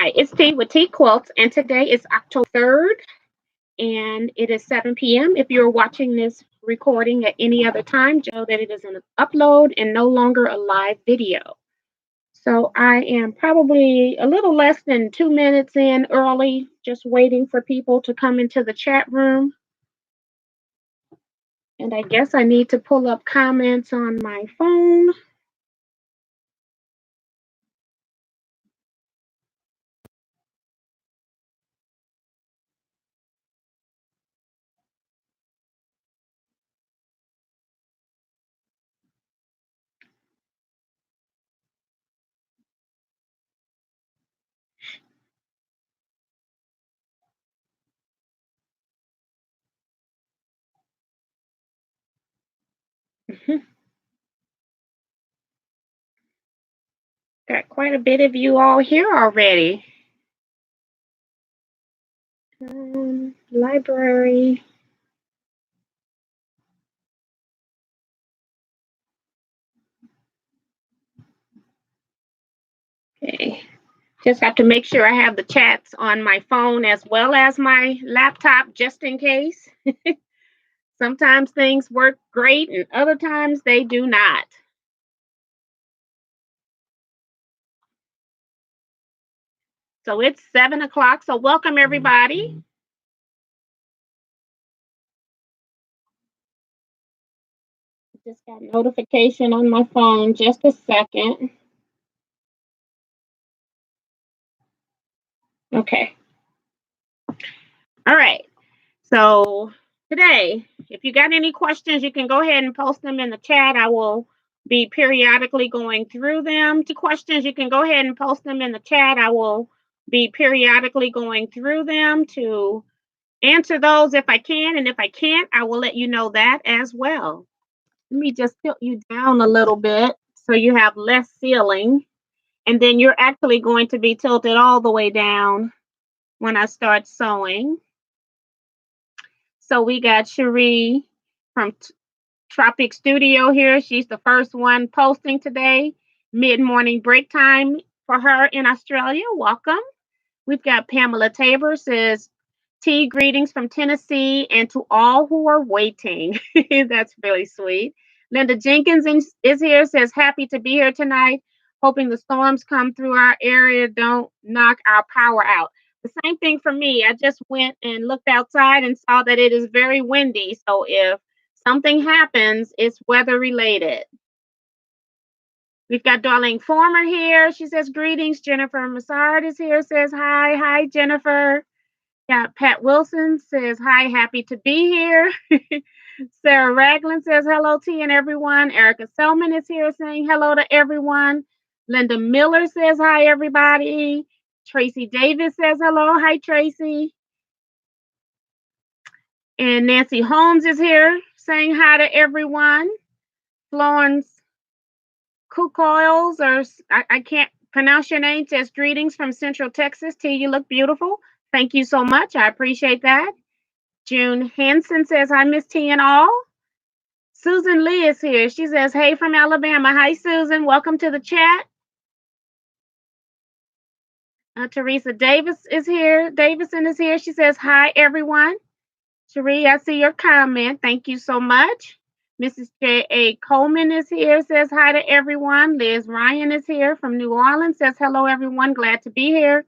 Hi, it's T with TeaQuilts, and today is October 3rd, and it is 7 p.m. If you're watching this recording at any other time, know that it is an upload and no longer a live video. So I am probably a little less than 2 minutes in early, just waiting for people to come into the chat room. And I guess I need to pull up comments on my phone. Got quite a bit of you all here already. Library. Okay. Just have to make sure I have the chats on my phone as well as my laptop just in case. Sometimes things work great and other times they do not. So it's 7 o'clock. So welcome everybody. Just got notification on my phone. Just a second. Okay. All right. So today, if you got any questions, you can go ahead and post them in the chat. I will be periodically going through them. To questions, you can go ahead and post them in the chat. I will be periodically going through them to answer those if I can. And if I can't, I will let you know that as well. Let me just tilt you down a little bit so you have less ceiling. And then you're actually going to be tilted all the way down when I start sewing. So we got Cherie from Tropic Studio here. She's the first one posting today. Mid-morning break time for her in Australia. Welcome. We've got Pamela Tabor says, tea greetings from Tennessee and to all who are waiting. That's really sweet. Linda Jenkins is here, says, happy to be here tonight. Hoping the storms come through our area don't knock our power out. The same thing for me. I just went and looked outside and saw that it is very windy. So if something happens, it's weather related. We've got Darlene Former here. She says, greetings. Jennifer Massard is here, says, hi. Hi, Jennifer. Got Pat Wilson says, hi, happy to be here. Sarah Ragland says, hello, T and everyone. Erica Selman is here saying hello to everyone. Linda Miller says, hi, everybody. Tracy Davis says, hello. Hi, Tracy. And Nancy Holmes is here saying hi to everyone. Florence Cook-Oils, or I can't pronounce your name, says greetings from Central Texas. T, you look beautiful. Thank you so much. I appreciate that. June Hanson says, hi, Miss T and all. Susan Lee is here. She says, hey, from Alabama. Hi, Susan. Welcome to the chat. Teresa Davis is here. Davison is here. She says, hi, everyone. Cherie, I see your comment. Thank you so much. Mrs. J.A. Coleman is here, says hi to everyone. Liz Ryan is here from New Orleans, says hello, everyone. Glad to be here.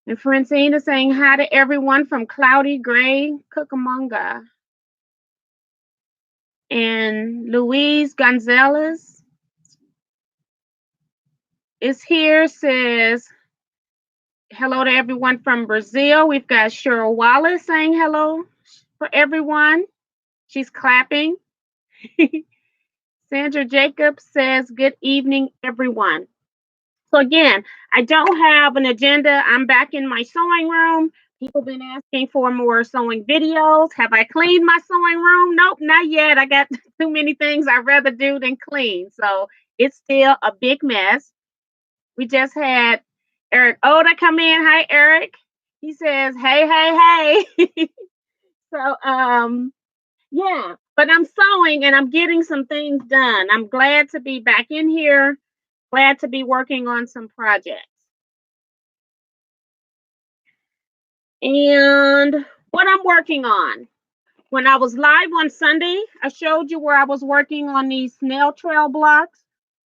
And Francine is saying hi to everyone from Cloudy Gray, Cucamonga. And Louise Gonzalez is here, says hello to everyone from Brazil. We've got Cheryl Wallace saying hello for everyone. She's clapping. Sandra Jacobs says, good evening, everyone. So again, I don't have an agenda. I'm back in my sewing room. People have been asking for more sewing videos. Have I cleaned my sewing room? Nope, not yet. I got too many things I'd rather do than clean. So it's still a big mess. We just had Eric Oda come in. Hi, Eric. He says, hey, hey, hey. So, yeah, but I'm sewing and I'm getting some things done. I'm glad to be back in here. Glad to be working on some projects. And what I'm working on. When I was live on Sunday, I showed you where I was working on these snail trail blocks.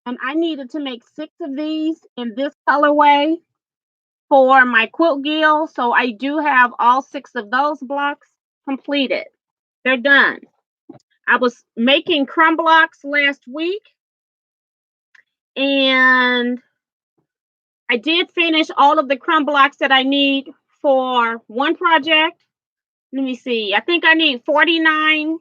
And I needed to make 6 of these in this colorway for my quilt gill. So I do have all 6 of those blocks completed. They're done. I was making crumb blocks last week, and I did finish all of the crumb blocks that I need for one project. Let me see. I think I need 49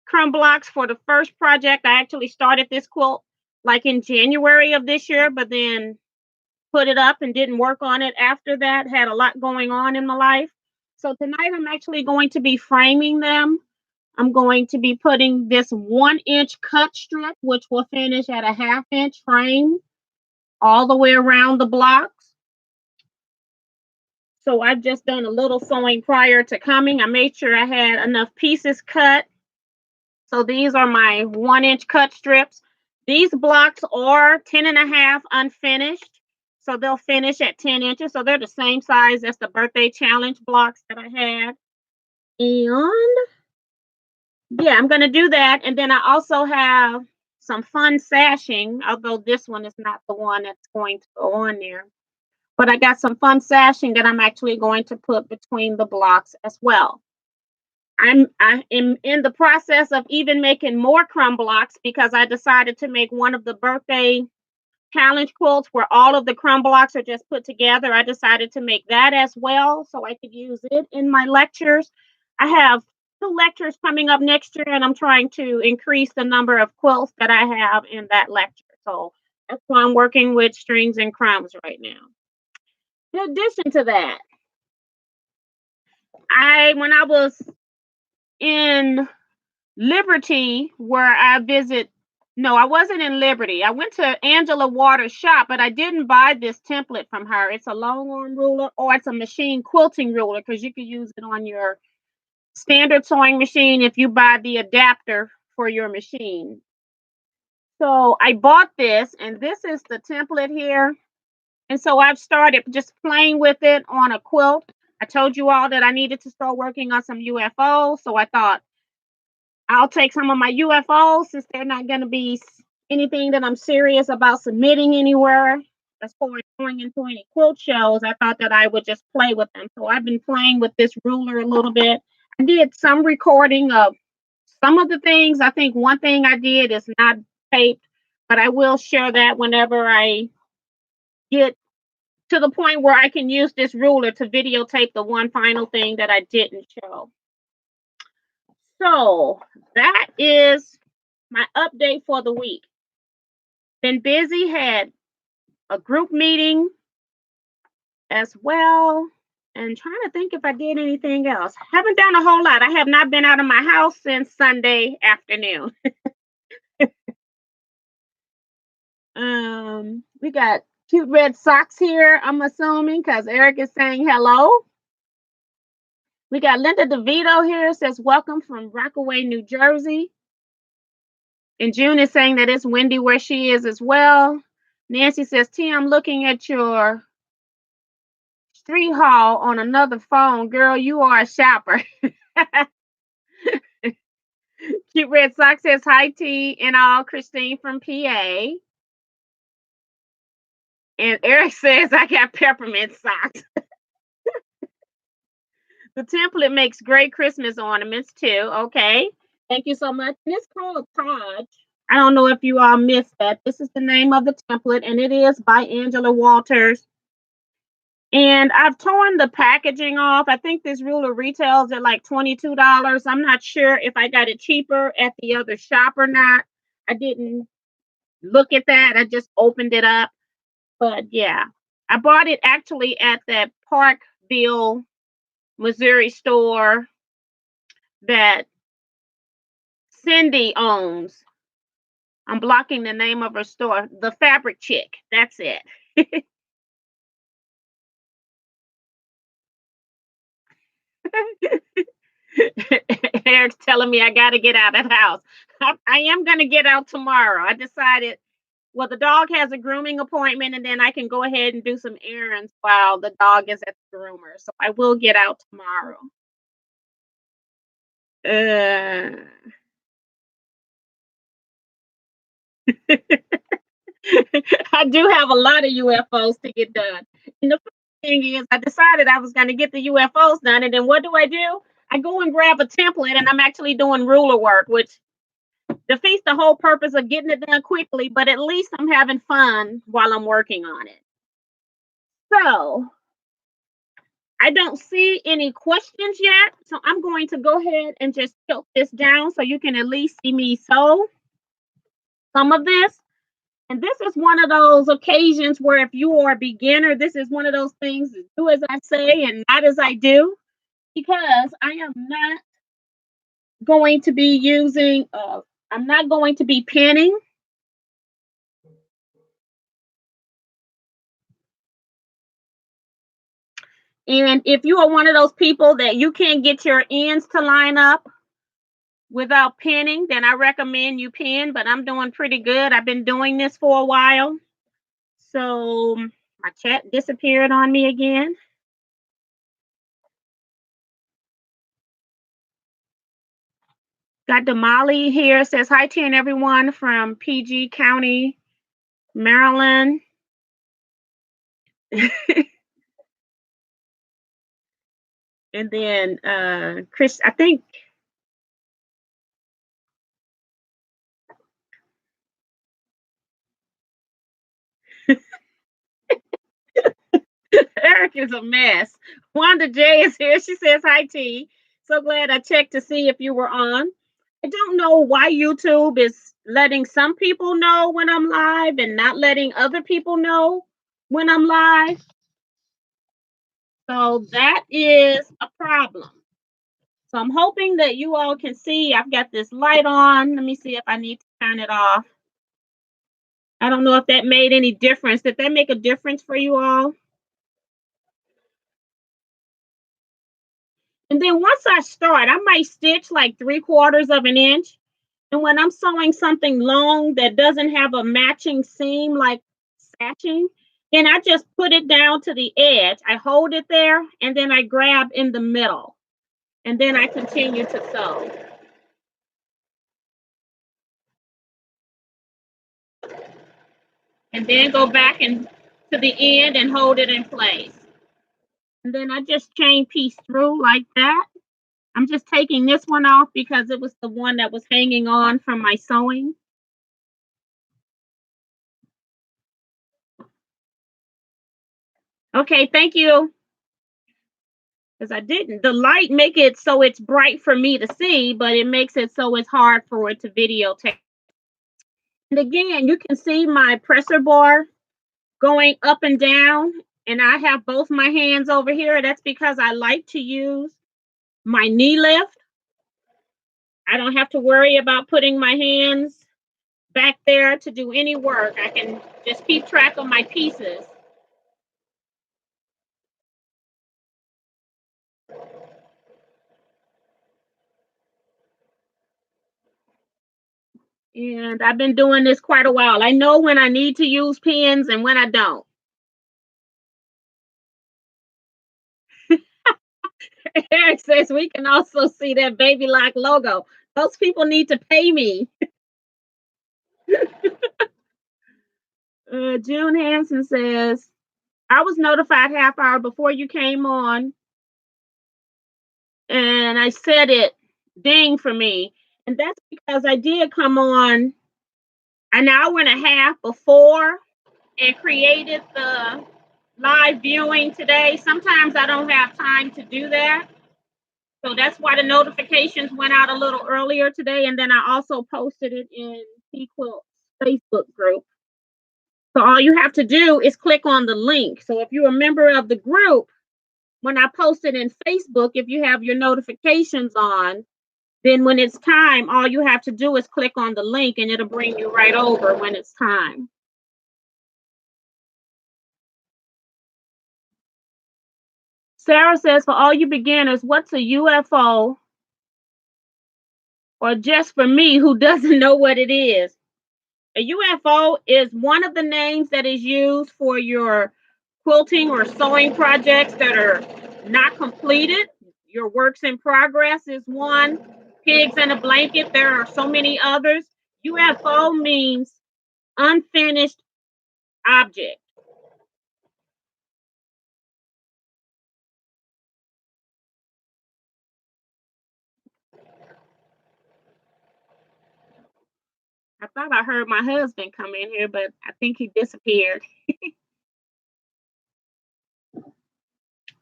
crumb blocks for the first project. I actually started this quilt like in January of this year, but then put it up and didn't work on it after that. Had a lot going on in my life. So tonight I'm actually going to be framing them. I'm going to be putting this 1-inch cut strip, which will finish at a 1/2-inch frame all the way around the blocks. So I've just done a little sewing prior to coming. I made sure I had enough pieces cut. So these are my 1-inch cut strips. These blocks are 10.5 unfinished. So they'll finish at 10 inches. So they're the same size as the birthday challenge blocks that I had. And yeah, I'm going to do that. And then I also have some fun sashing, although this one is not the one that's going to go on there. But I got some fun sashing that I'm actually going to put between the blocks as well. I am in the process of even making more crumb blocks because I decided to make one of the birthday challenge quilts where all of the crumb blocks are just put together. I decided to make that as well so I could use it in my lectures. I have 2 lectures coming up next year, and I'm trying to increase the number of quilts that I have in that lecture. So that's why I'm working with strings and crumbs right now. In addition to that, when I was in Liberty, where I visit, no, I wasn't in Liberty. I went to Angela Waters' shop, but I didn't buy this template from her. It's a long arm ruler, or it's a machine quilting ruler, because you can use it on your standard sewing machine if you buy the adapter for your machine. So I bought this, and this is the template here. And so I've started just playing with it on a quilt. I told you all that I needed to start working on some UFOs. So I thought I'll take some of my UFOs, since they're not going to be anything that I'm serious about submitting anywhere. As far as going into any quilt shows, I thought that I would just play with them. So I've been playing with this ruler a little bit. I did some recording of some of the things. I think one thing I did is not taped, but I will share that whenever I get to the point where I can use this ruler to videotape the one final thing that I didn't show. So that is my update for the week. Been busy, had a group meeting as well, and trying to think if I did anything else. Haven't done a whole lot. I have not been out of my house since Sunday afternoon. We got cute red socks here, I'm assuming, because Eric is saying hello. We got Linda DeVito here, says welcome from Rockaway, New Jersey. And June is saying that it's windy where she is as well. Nancy says, T, I'm looking at your street haul on another phone. Girl, you are a shopper. Cute Red Sox says, hi, T, and all. Christine from PA. And Eric says, I got peppermint socks. The template makes great Christmas ornaments, too. Okay. Thank you so much. And it's called Taj. I don't know if you all missed that. This is the name of the template, and it is by Angela Waters. And I've torn the packaging off. I think this ruler retails at like $22. I'm not sure if I got it cheaper at the other shop or not. I didn't look at that. I just opened it up. But yeah, I bought it actually at that Parkville, Missouri store that Cindy owns. I'm blocking the name of her store. The Fabric Chick. That's it. Eric's telling me I got to get out of the house. I am going to get out tomorrow. I decided Well, the dog has a grooming appointment, and then I can go ahead and do some errands while the dog is at the groomer. So I will get out tomorrow. Uh, I do have a lot of UFOs to get done. And the first thing is, I decided I was going to get the UFOs done, and then what do? I go and grab a template, and I'm actually doing ruler work, which defeats the whole purpose of getting it done quickly. But at least I'm having fun while I'm working on it. So I don't see any questions yet, so I'm going to go ahead and just tilt this down so you can at least see me sew some of this. And this is one of those occasions where if you are a beginner, this is one of those things, do as I say and not as I do, because I am not going to be I'm not going to be pinning. And if you are one of those people that you can't get your ends to line up without pinning, then I recommend you pin, but I'm doing pretty good. I've been doing this for a while. So my chat disappeared on me again. Got Damali here, says hi to everyone from PG County, Maryland. And then Chris, I think Eric is a mess. Wanda J is here. She says hi T. So glad I checked to see if you were on. I don't know why YouTube is letting some people know when I'm live and not letting other people know when I'm live. So that is a problem. So I'm hoping that you all can see. I've got this light on. Let me see if I need to turn it off. I don't know if that made any difference. Did that make a difference for you all? And then once I start, I might stitch like 3/4 of an inch. And when I'm sewing something long that doesn't have a matching seam like sashing, then I just put it down to the edge. I hold it there and then I grab in the middle. And then I continue to sew. And then go back and to the end and hold it in place. And then I just chain piece through like that. I'm just taking this one off because it was the one that was hanging on from my sewing. Okay, thank you. Because I didn't. The light make it so it's bright for me to see, but it makes it so it's hard for it to videotape. And again, you can see my presser bar going up and down, and I have both my hands over here. That's because I like to use my knee lift. I don't have to worry about putting my hands back there to do any work. I can just keep track of my pieces. And I've been doing this quite a while. I know when I need to use pins and when I don't. Eric says we can also see that Baby Lock logo. Those people need to pay me. June Hansen says, I was notified half hour before you came on, and I said it ding for me. And that's because I did come on an hour and a half before and created the live viewing today. Sometimes I don't have time to do that. So that's why the notifications went out a little earlier today. And then I also posted it in TeaQuilts Facebook group. So all you have to do is click on the link. So if you're a member of the group, when I post it in Facebook, if you have your notifications on, then when it's time, all you have to do is click on the link and it'll bring you right over when it's time. Sarah says, for all you beginners, what's a UFO? Or just for me who doesn't know what it is? A UFO is one of the names that is used for your quilting or sewing projects that are not completed. Your works in progress is one. Pigs in a blanket, there are so many others. UFO means unfinished object. I thought I heard my husband come in here, but I think he disappeared.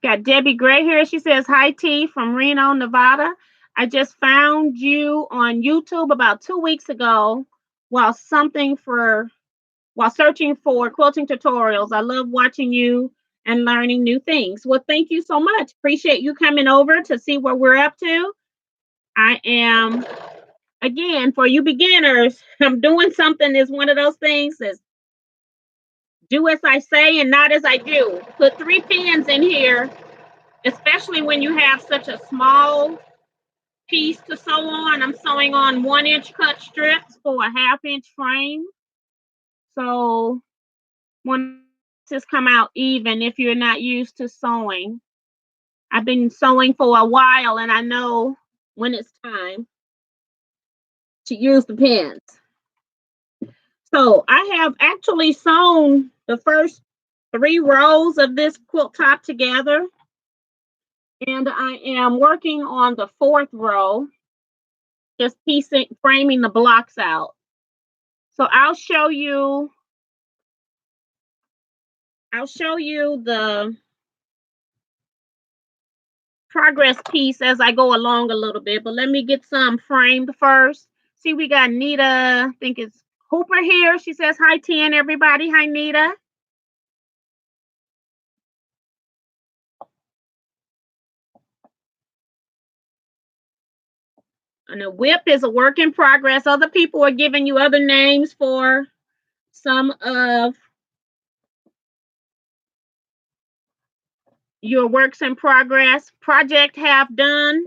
Got Debbie Gray here. She says, "Hi, T from Reno, Nevada. I just found you on YouTube about 2 weeks ago while something for while searching for quilting tutorials. I love watching you and learning new things." Well, thank you so much. Appreciate you coming over to see what we're up to. I am, again, for you beginners, I'm doing something is one of those things that's do as I say and not as I do. Put 3 pins in here, especially when you have such a small piece to sew on. I'm sewing on 1 inch cut strips for a 1/2 inch frame. So when this come out even if you're not used to sewing. I've been sewing for a while and I know when it's time to use the pins. So I have actually sewn the first 3 rows of this quilt top together. And I am working on the 4th row, just framing the blocks out. So I'll show you the progress piece as I go along a little bit, but let me get some framed first. See, we got Nita, I think it's Hooper here. She says, "Hi, T everybody." Hi, Nita. And a whip is a work in progress. Other people are giving you other names for some of your works in progress. Project half done.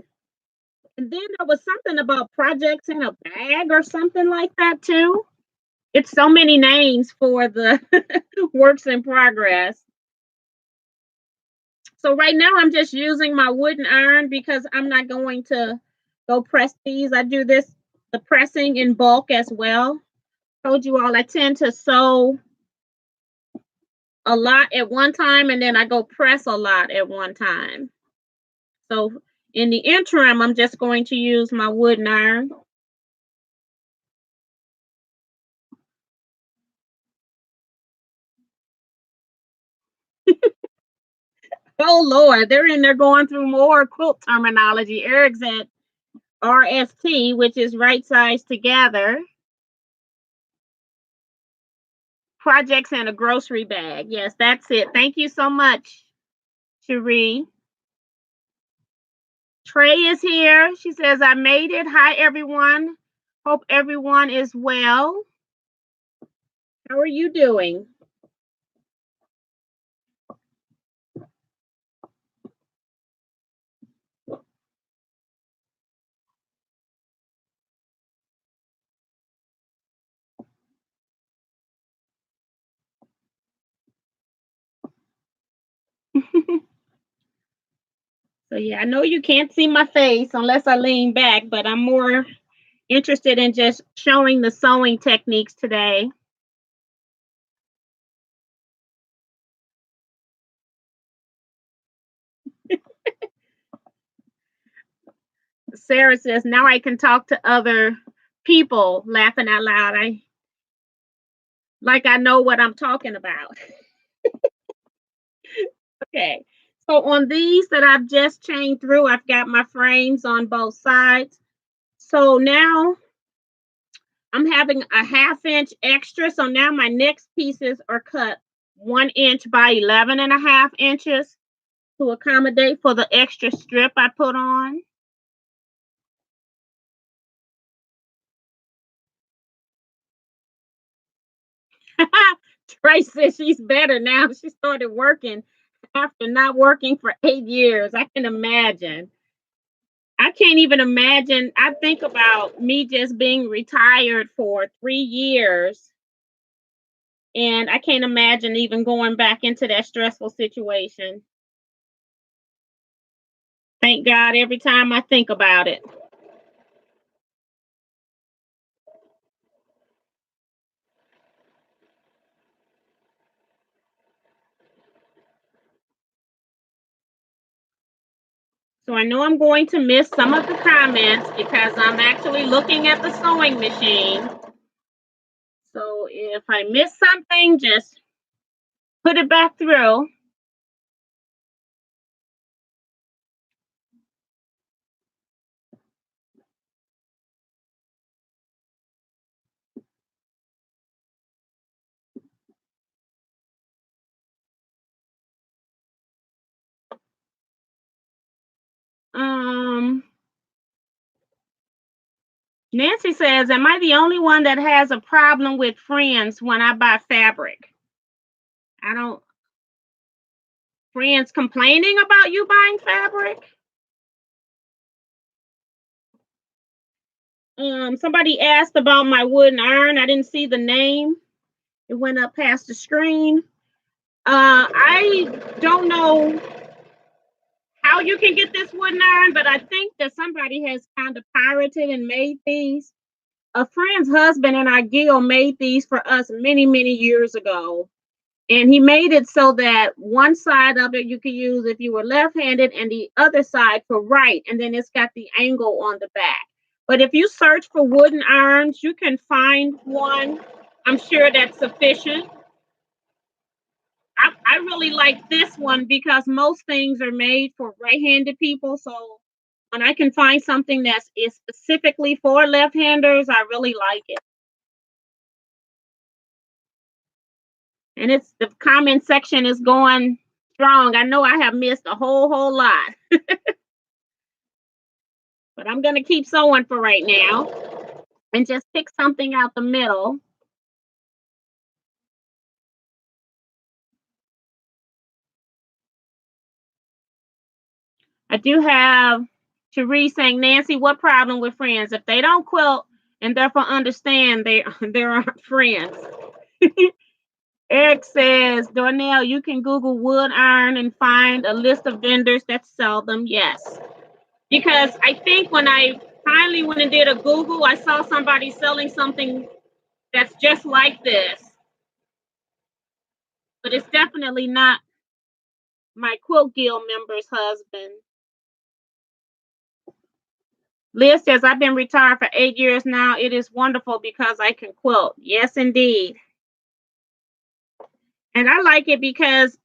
And then there was something about projects in a bag or something like that too. It's so many names for the works in progress. So right now I'm just using my wooden iron because I'm not going to go press these. I do the pressing in bulk as well. Told you all I tend to sew a lot at one time and then I go press a lot at one time. So in the interim, I'm just going to use my wooden iron. Oh Lord, they're in there going through more quilt terminology. Eric's at RST, which is right size together. Projects in a grocery bag. Yes, that's it. Thank you so much, Cherie. Trey is here. She says, "I made it. Hi, everyone. Hope everyone is well. How are you doing?" So yeah, I know you can't see my face unless I lean back, but I'm more interested in just showing the sewing techniques today. Sarah says, "Now I can talk to other people," laughing out loud. I know what I'm talking about. Okay. So on these that I've just chained through, I've got my frames on both sides. So now I'm having a 1/2 inch extra. So now my next pieces are cut 1 inch by 11.5 inches to accommodate for the extra strip I put on. Trace says she's better now. She started working after not working for 8 years. I can imagine. I can't even imagine. I think about me just being retired for 3 years, and I can't imagine even going back into that stressful situation. Thank God every time I think about it. So I know I'm going to miss some of the comments because I'm actually looking at the sewing machine. So if I miss something, just put it back through. Um, Nancy says, am I the only one that has a problem with friends when I buy fabric? I don't, friends complaining about you buying fabric? Somebody asked about my wooden iron. I didn't see the name. It went up past the screen. I don't know how you can get this wooden iron, but I think that somebody has kind of pirated and made these. A friend's husband in our guild made these for us many, many years ago. And he made it so that one side of it you could use if you were left-handed and the other side for right. And then it's got the angle on the back. But if you search for wooden irons, you can find one. I'm sure that's sufficient. I really like this one because most things are made for right-handed people. So when I can find something that is specifically for left-handers, I really like it. And it's the comment section is going strong. I know I have missed a whole lot, but I'm gonna keep sewing for right now and just pick something out the middle. I do have Cherie saying, Nancy, what problem with friends? If they don't quilt and therefore understand, they aren't friends. Eric says, Darnell, you can Google wood iron and find a list of vendors that sell them. Yes. Because I think when I finally went and did a Google, I saw somebody selling something that's just like this. But it's definitely not my Quilt Guild member's husband. Liz says, I've been retired for 8 years now. It is wonderful because I can quilt. Yes, indeed. And I like it because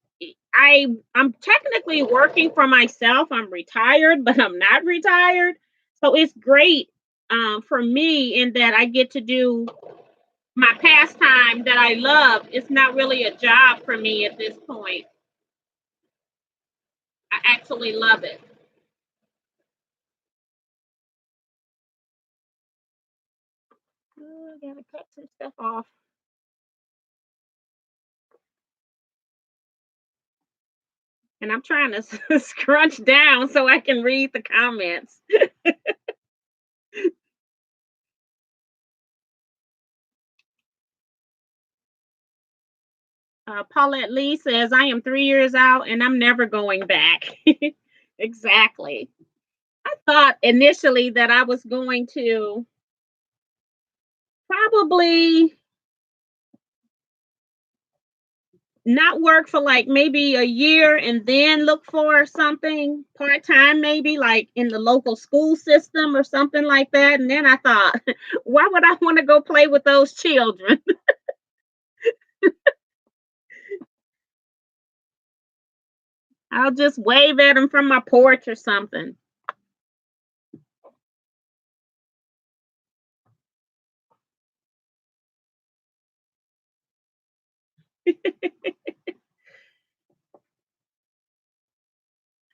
I'm technically working for myself. I'm retired, but I'm not retired. So it's great for me in that I get to do my pastime that I love. It's not really a job for me at this point. I actually love it. Oh, I gotta cut some stuff off. And I'm trying to scrunch down so I can read the comments. Paulette Lee says, I am 3 years out and I'm never going back. Exactly. I thought initially that I was going to probably not work for like maybe a year and then look for something part time, maybe like in the local school system or something like that. And then I thought, why would I want to go play with those children? I'll just wave at them from my porch or something.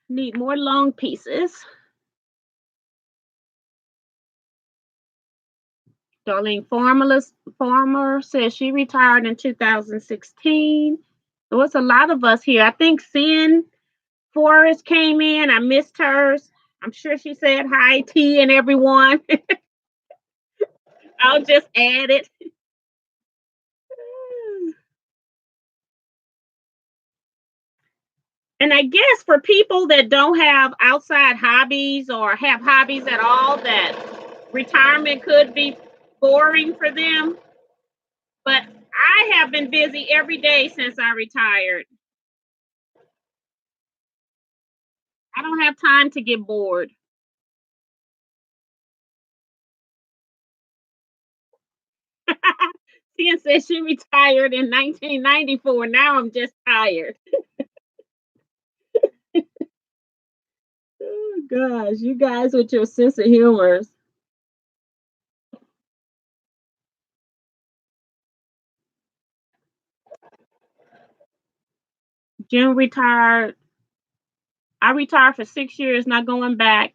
Need more long pieces. Darlene Farmer says she retired in 2016. There was a lot of us here. I think Sin Forrest came in. I missed hers. I'm sure she said hi, T, and everyone. I'll just add it. And I guess for people that don't have outside hobbies or have hobbies at all, that retirement could be boring for them. But I have been busy every day since I retired. I don't have time to get bored. Tia said she retired in 1994. Now I'm just tired. Oh gosh, you guys with your sense of humor. Jim retired. I retired for 6 years, not going back.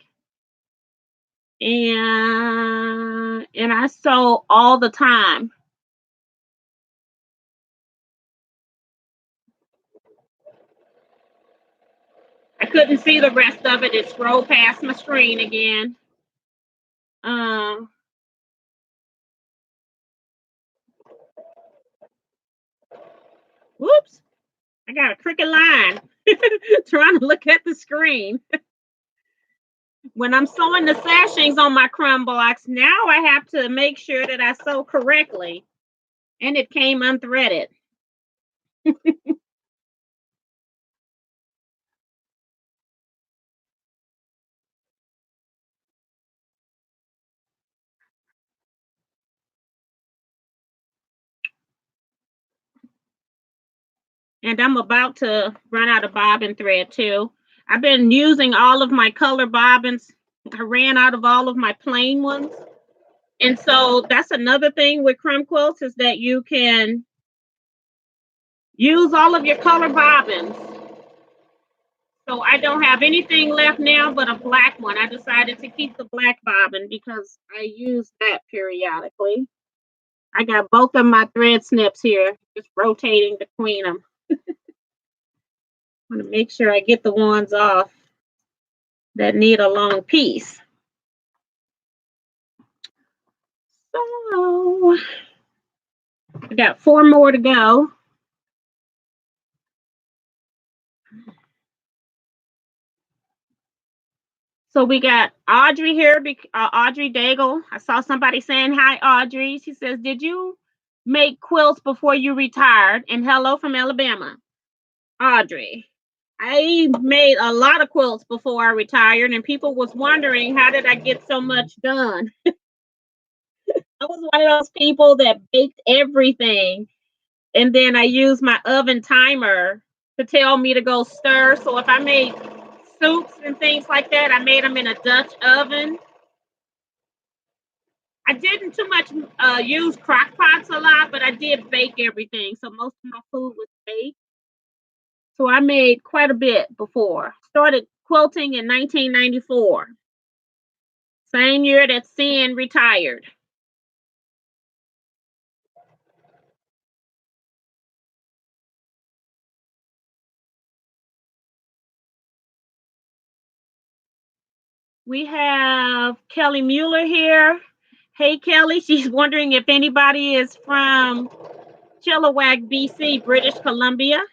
And I sew all the time. I couldn't see the rest of it. It scrolled past my screen again. Um, Whoops! I got a crooked line. Trying to look at the screen. When I'm sewing the sashings on my crumb blocks, now I have to make sure that I sew correctly. And it came unthreaded. And I'm about to run out of bobbin thread too. I've been using all of my color bobbins. I ran out of all of my plain ones. And so that's another thing with crumb quilts is that you can use all of your color bobbins. So I don't have anything left now but a black one. I decided to keep the black bobbin because I use that periodically. I got both of my thread snips here, just rotating between them. I want to make sure I get the ones off that need a long piece. So I got 4 more to go. So we got Audrey here, Audrey Daigle. I saw somebody saying hi, Audrey. She says, "Did you make quilts before you retired?" And hello from Alabama, Audrey. I made a lot of quilts before I retired, and people was wondering how did I get so much done. I was one of those people that baked everything, and then I used my oven timer to tell me to go stir. So if I made soups and things like that, I made them in a Dutch oven. I didn't too much use crock pots a lot, but I did bake everything. So most of my food was baked. So I made quite a bit before. Started quilting in 1994. Same year that Sin retired. We have Kelly Mueller here. Hey, Kelly. She's wondering if anybody is from Chilliwack, BC, British Columbia.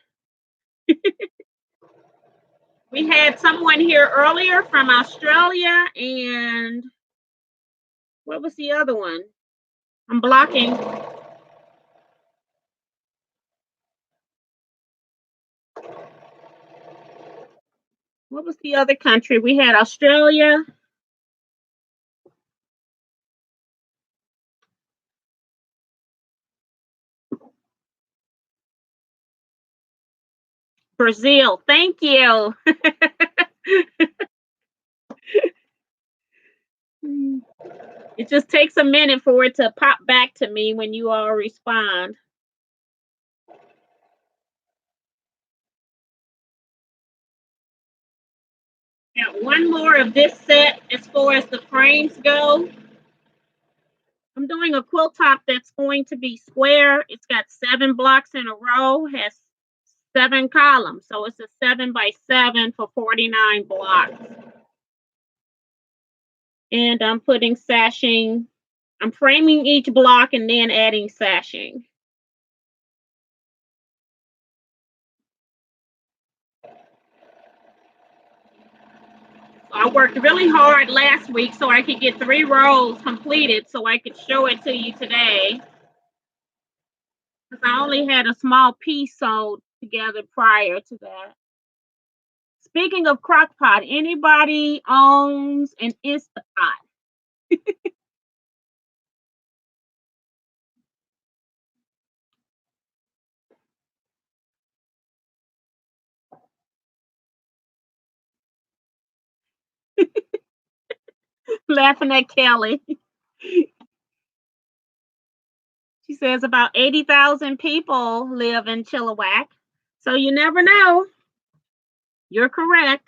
We had someone here earlier from Australia, and what was the other one? I'm blocking. What was the other country? We had Australia, Brazil. Thank you. It just takes a minute for it to pop back to me when you all respond. Got one more of this set as far as the frames go. I'm doing a quilt top that's going to be square. It's got 7 blocks in a row, has 7 columns. So it's a 7 by 7 for 49 blocks. And I'm putting sashing. I'm framing each block and then adding sashing. I worked really hard last week so I could get 3 rows completed so I could show it to you today. Because I only had a small piece sewed together prior to that. Speaking of crock pot, anybody owns an Instapot? Laughing at Kelly. She says about 80,000 people live in Chilliwack. So you never know. You're correct.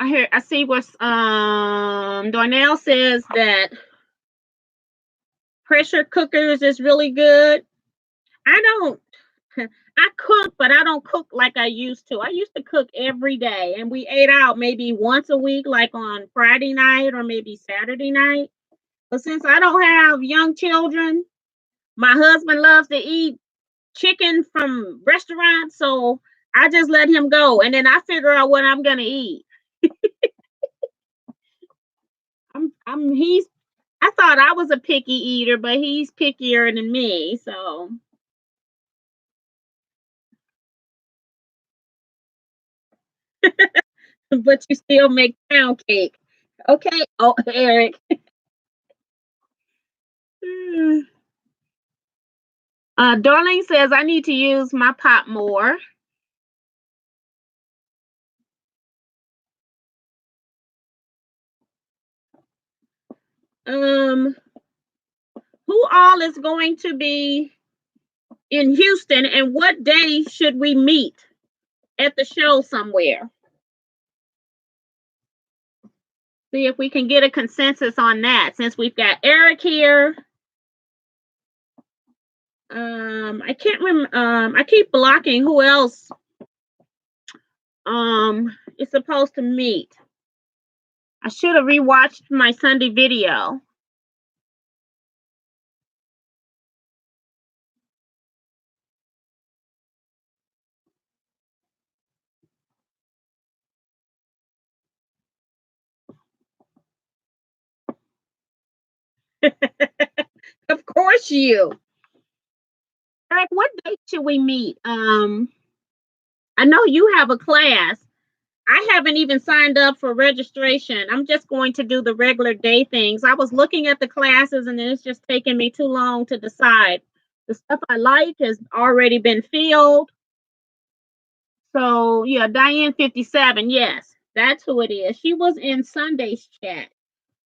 I see what Darnell says that pressure cookers is really good. I don't I cook, but I don't cook like I used to. I used to cook every day and we ate out maybe once a week, like on Friday night or maybe Saturday night. But since I don't have young children, my husband loves to eat chicken from restaurants, so I just let him go and then I figure out what I'm gonna eat. He's I thought I was a picky eater, but he's pickier than me, so but you still make pound cake. Okay. Oh, Eric. Darlene says I need to use my pot more. Um, who all is going to be in Houston, and what day should we meet at the show somewhere? See if we can get a consensus on that. Since we've got Eric here, I can't remember. I keep blocking who else is supposed to meet. I should have rewatched my Sunday video. Of course you. Eric, what date should we meet? I know you have a class. I haven't even signed up for registration. I'm just going to do the regular day things. I was looking at the classes and it's just taking me too long to decide. The stuff I like has already been filled. So, yeah, Diane 57. Yes, that's who it is. She was in Sunday's chat.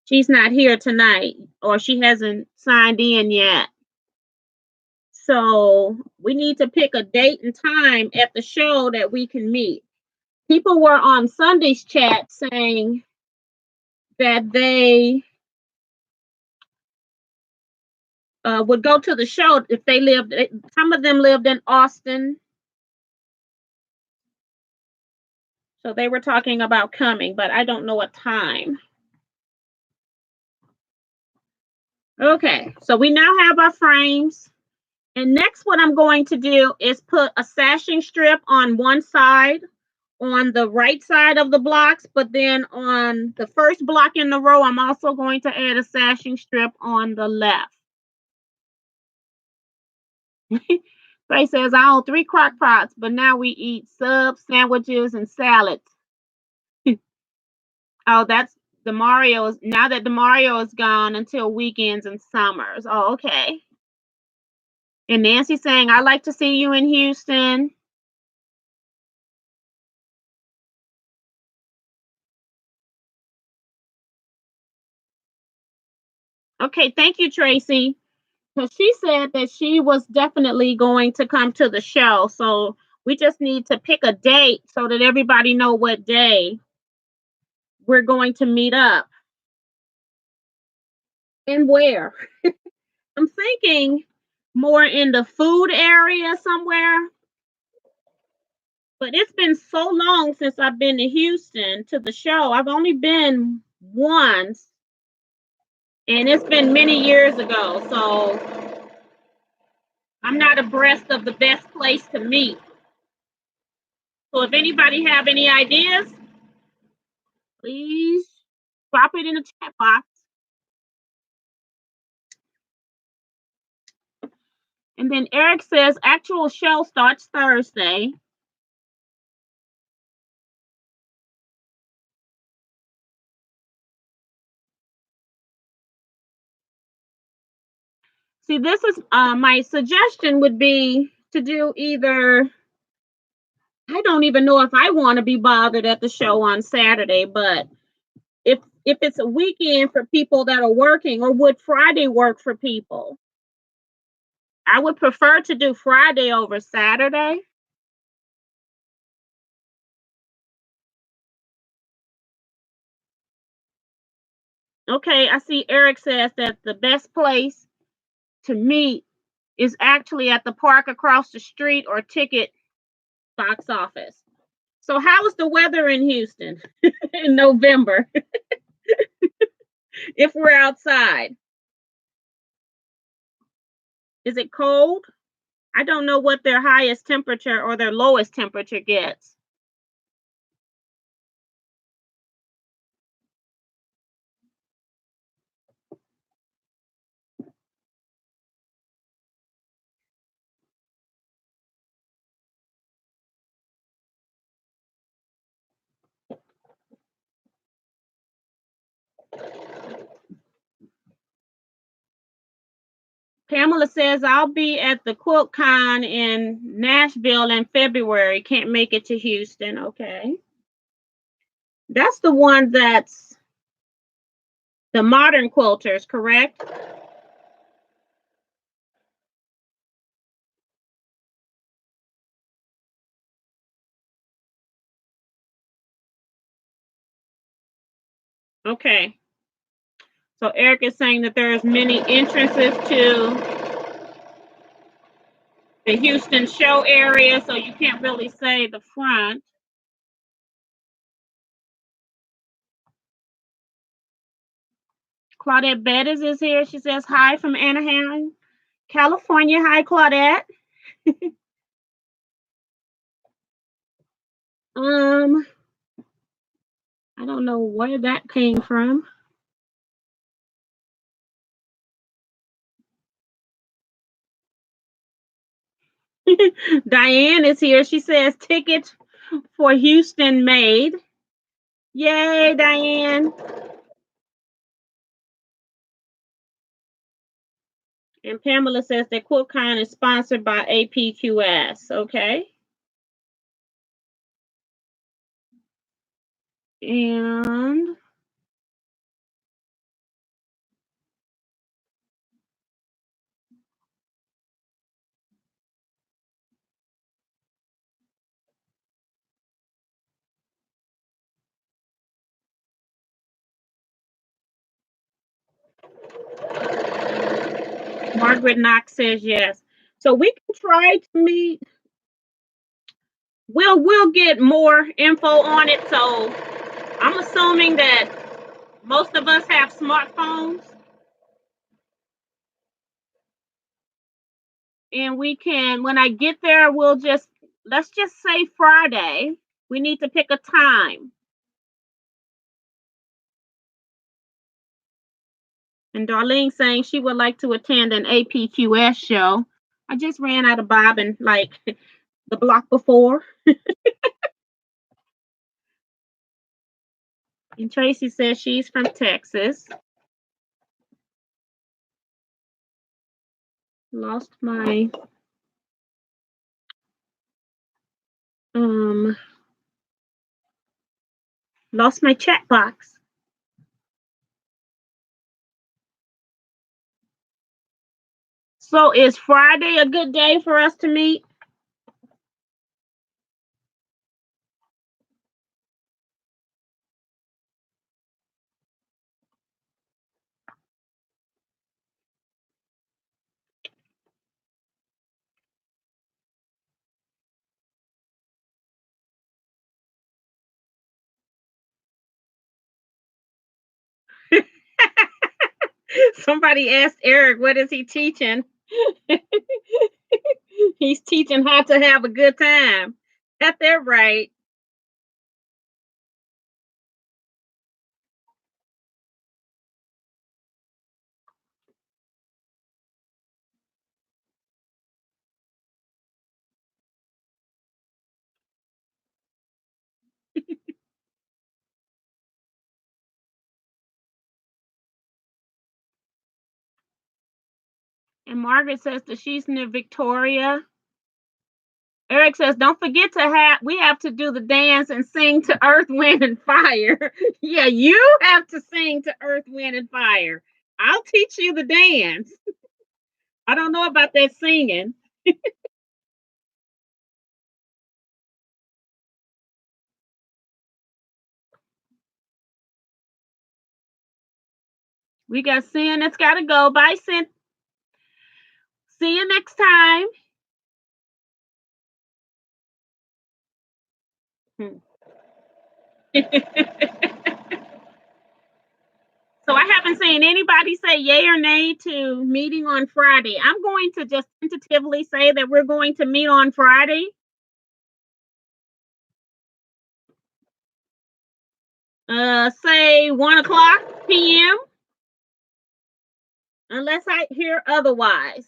She's not here tonight, or she hasn't signed in yet. So, we need to pick a date and time at the show that we can meet. People were on Sunday's chat saying that they would go to the show if they lived. Some of them lived in Austin, so they were talking about coming, but I don't know what time. Okay, so we now have our frames. And next, what I'm going to do is put a sashing strip on one side, on the right side of the blocks, but then on the first block in the row, I'm also going to add a sashing strip on the left. Faye says, I own 3 crock pots, but now we eat subs, sandwiches, and salads. Oh, that's Demario. Now that Demario is gone until weekends and summers. Oh, okay. And Nancy saying, I like to see you in Houston. Okay, thank you, Tracy. Because she said that she was definitely going to come to the show. So we just need to pick a date so that everybody know what day we're going to meet up. And where? I'm thinking more in the food area somewhere, but it's been so long since I've been to Houston to the show. I've only been once, and it's been many years ago. So I'm not abreast of the best place to meet. So if anybody have any ideas, please drop it in the chat box. And then Eric says actual show starts Thursday. See, this is my suggestion would be to do either. I don't even know if I want to be bothered at the show on Saturday, but if it's a weekend for people that are working, or would Friday work for people? I would prefer to do Friday over Saturday. Okay, I see Eric says that the best place to meet is actually at the park across the street or ticket box office. So how is the weather in Houston in November if we're outside? Is it cold? I don't know what their highest temperature or their lowest temperature gets. Pamela says, I'll be at the QuiltCon in Nashville in February. Can't make it to Houston. Okay. That's the one that's the modern quilters, correct? Okay. So Eric is saying that there's many entrances to the Houston show area, so you can't really say the front. Claudette Bettis is here. She says hi from Anaheim, California. Hi, Claudette. I don't know where that came from. Diane is here. She says tickets for Houston made. Yay, Diane. And Pamela says that QuiltCon is sponsored by APQS. Okay. And Margaret Knox says yes. So we can try to meet. We'll get more info on it. So I'm assuming that most of us have smartphones. And we can, when I get there, let's just say Friday. We need to pick a time. And Darlene saying she would like to attend an APQS show. I just ran out of bobbin like the block before. And Tracy says she's from Texas. Lost my um lost my chat box. So is Friday a good day for us to meet? Somebody asked Eric, what is he teaching? He's teaching how to have a good time. Got that right. And Margaret says that she's near Victoria. Eric says, don't forget we have to do the dance and sing to Earth, Wind, and Fire. Yeah, you have to sing to Earth, Wind, and Fire. I'll teach you the dance. I don't know about that singing. We got Sin that's got to go. Bye, Sin. See you next time. So I haven't seen anybody say yay or nay to meeting on Friday. I'm going to just tentatively say that we're going to meet on Friday. Say 1:00 p.m. Unless I hear otherwise.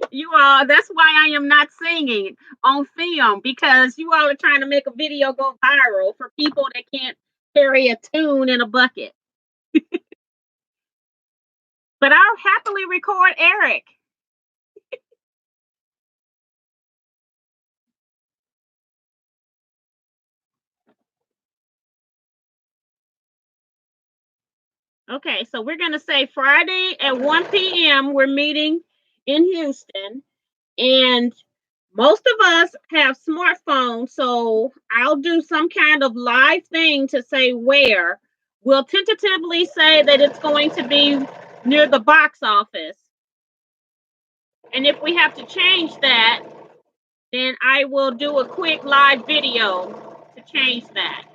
You all, that's why I am not singing on film, because you all are trying to make a video go viral for people that can't carry a tune in a bucket. But I'll happily record Eric. Okay, so we're going to say Friday at 1 p.m. We're meeting in Houston. And most of us have smartphones, so I'll do some kind of live thing to say where. We'll tentatively say that it's going to be near the box office. And if we have to change that, then I will do a quick live video to change that.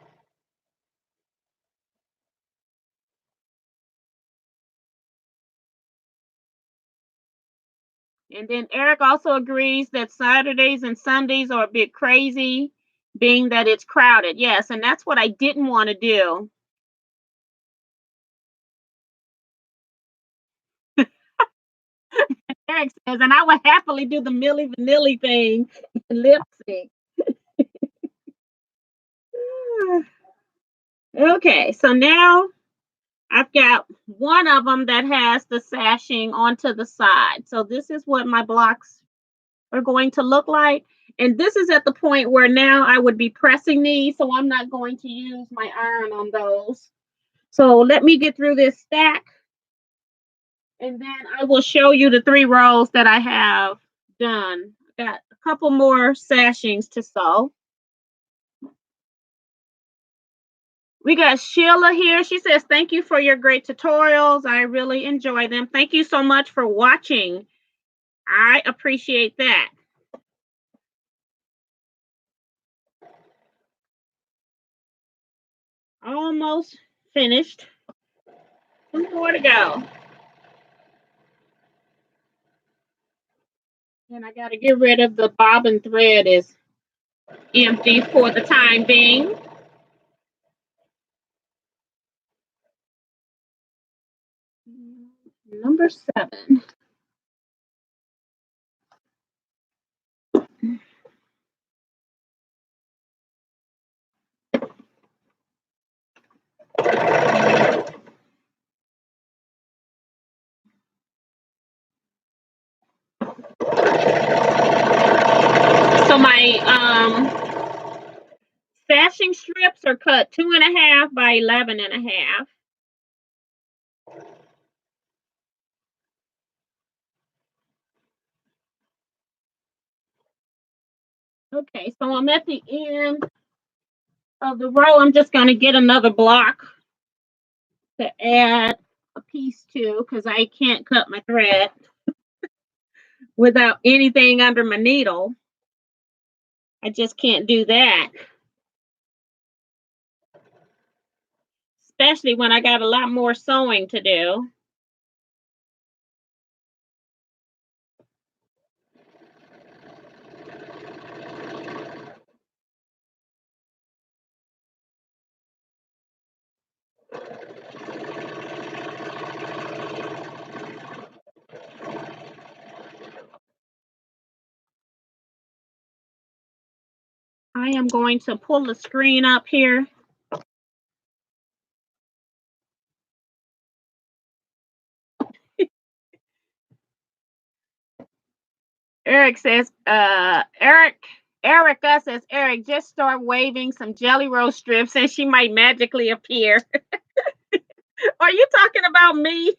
And then Eric also agrees that Saturdays and Sundays are a bit crazy, being that it's crowded. Yes, and that's what I didn't want to do. Eric says, and I would happily do the Milli Vanilli thing, lip sync. Okay, so now I've got one of them that has the sashing onto the side. So this is what my blocks are going to look like. And this is at the point where now I would be pressing these, so I'm not going to use my iron on those. So let me get through this stack, and then I will show you the 3 rows that I have done. Got a couple more sashings to sew. We got Sheila here. She says, thank you for your great tutorials. I really enjoy them. Thank you so much for watching. I appreciate that. Almost finished. 2 more to go. And I got to get rid of the bobbin thread is empty for the time being. Number 7. So my sashing strips are cut 2.5 by 11.5. Okay, so I'm at the end of the row. I'm just going to get another block to add a piece to because I can't cut my thread without anything under my needle. I just can't do that, especially when I got a lot more sewing to do. I am going to pull the screen up here. Eric says, Erica says, Eric, just start waving some jelly roll strips and she might magically appear. Are you talking about me?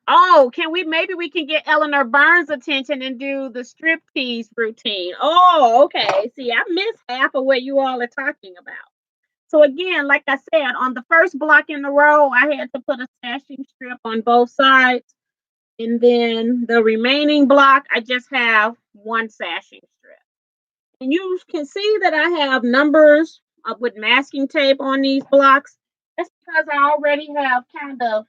Oh, maybe we can get Eleanor Burns' attention and do the striptease routine. Oh, okay. See, I missed half of what you all are talking about. So again, like I said, on the first block in the row, I had to put a sashing strip on both sides. And then the remaining block, I just have one sashing strip. And you can see that I have numbers with masking tape on these blocks. That's because I already have kind of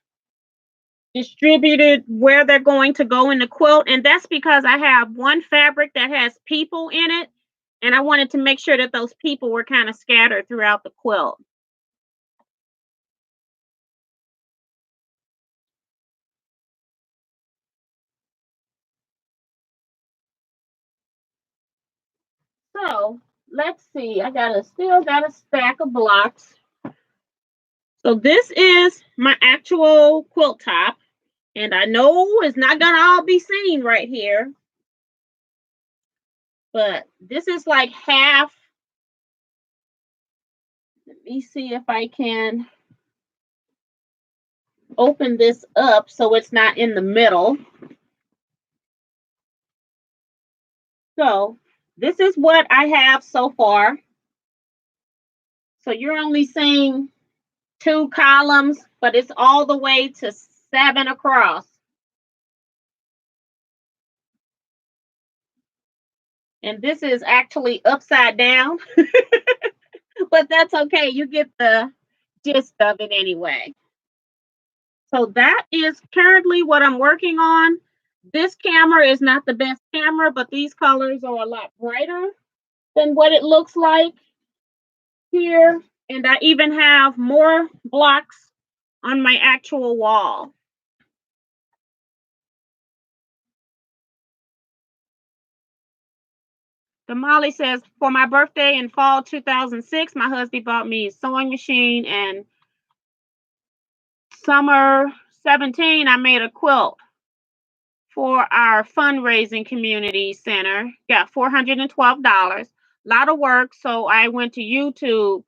distributed where they're going to go in the quilt. And that's because I have one fabric that has people in it. And I wanted to make sure that those people were kind of scattered throughout the quilt. So let's see. Still got a stack of blocks. So this is my actual quilt top. And I know it's not gonna all be seen right here. But this is like half. Let me see if I can open this up so it's not in the middle. So this is what I have so far. So you're only seeing 2 columns, but it's all the way to 7 across. And this is actually upside down, but that's okay. You get the gist of it anyway. So that is currently what I'm working on. This camera is not the best camera, but these colors are a lot brighter than what it looks like here. And I even have more blocks on my actual wall. Damali says, for my birthday in fall 2006, my husband bought me a sewing machine, and summer 17, I made a quilt for our fundraising community center. Got $412. A lot of work, so I went to YouTube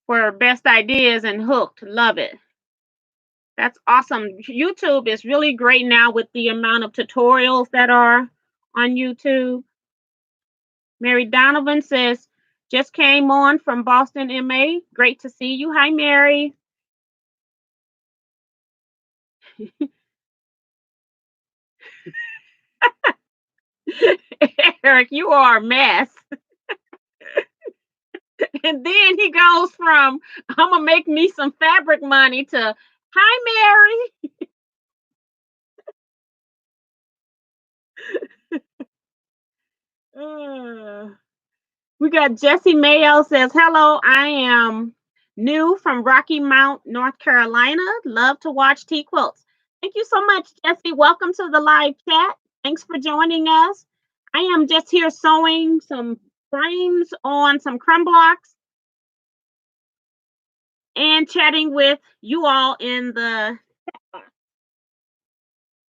for best ideas and hooked. Love it. That's awesome. YouTube is really great now with the amount of tutorials that are on YouTube. Mary Donovan says, just came on from Boston, MA. Great to see you. Hi, Mary. Eric, you are a mess. And then he goes from, I'm going to make me some fabric money to, hi, Mary. We got Jessie Mayo says, hello, I am new from Rocky Mount, North Carolina. Love to watch TeaQuilts. Thank you so much, Jessie. Welcome to the live chat. Thanks for joining us. I am just here sewing some frames on some crumb blocks and chatting with you all in the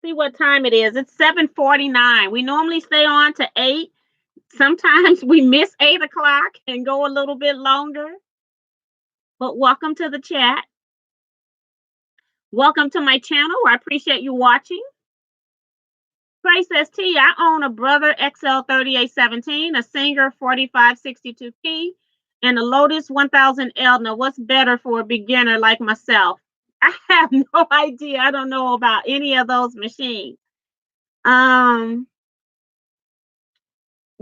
see what time it is. It's 7:49. We normally stay on to 8. Sometimes we miss 8 o'clock and go a little bit longer. But welcome to the chat. Welcome to my channel. I appreciate you watching. Trey says, T, I own a Brother XL3817, a Singer 4562P, and a Lotus 1000L. Now, what's better for a beginner like myself? I have no idea. I don't know about any of those machines.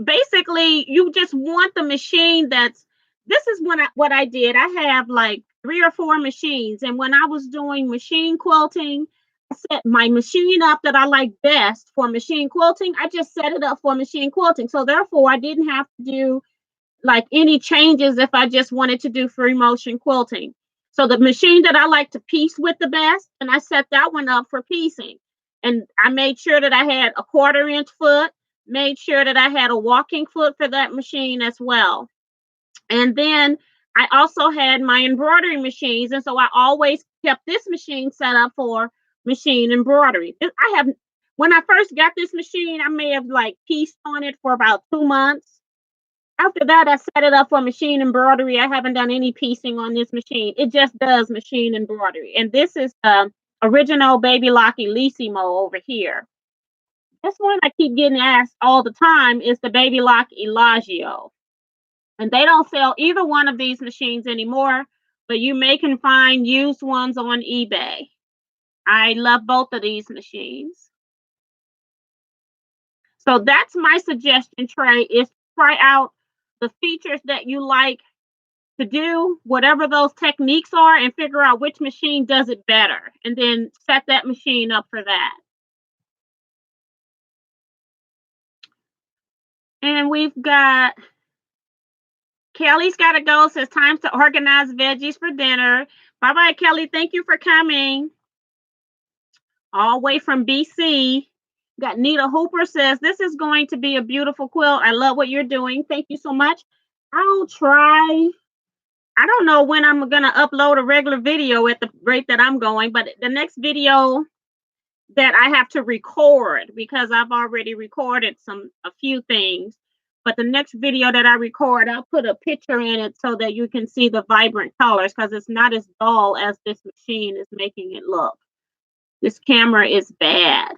Basically, you just want the machine that's, this is what I did. I have like 3 or 4 machines. And when I was doing machine quilting, I set my machine up that I like best for machine quilting. I just set it up for machine quilting. So therefore, I didn't have to do like any changes if I just wanted to do free motion quilting. So the machine that I like to piece with the best, and I set that one up for piecing. And I made sure that I had a 1/4 inch foot, made sure that I had a walking foot for that machine as well. And then I also had my embroidery machines. And so I always kept this machine set up for machine embroidery. When I first got this machine, I may have like pieced on it for about 2 months. After that, I set it up for machine embroidery. I haven't done any piecing on this machine. It just does machine embroidery. And this is the original Baby Lock Elissimo over here. This one I keep getting asked all the time is the Baby Lock Elagio. And they don't sell either one of these machines anymore, but you can find used ones on eBay. I love both of these machines. So that's my suggestion, Trey, is try out the features that you like to do, whatever those techniques are, and figure out which machine does it better, and then set that machine up for that. And we've got Kelly's got to go. Says time to organize veggies for dinner. Bye bye, Kelly. Thank you for coming. All the way from BC. Got Nita Hooper says this is going to be a beautiful quilt. I love what you're doing. Thank you so much. I'll try. I don't know when I'm going to upload a regular video at the rate that I'm going, but the next video that I have to record, because I've already recorded a few things, but the next video that I record, I'll put a picture in it so that you can see the vibrant colors, because it's not as dull as this machine is making it look. This camera is bad.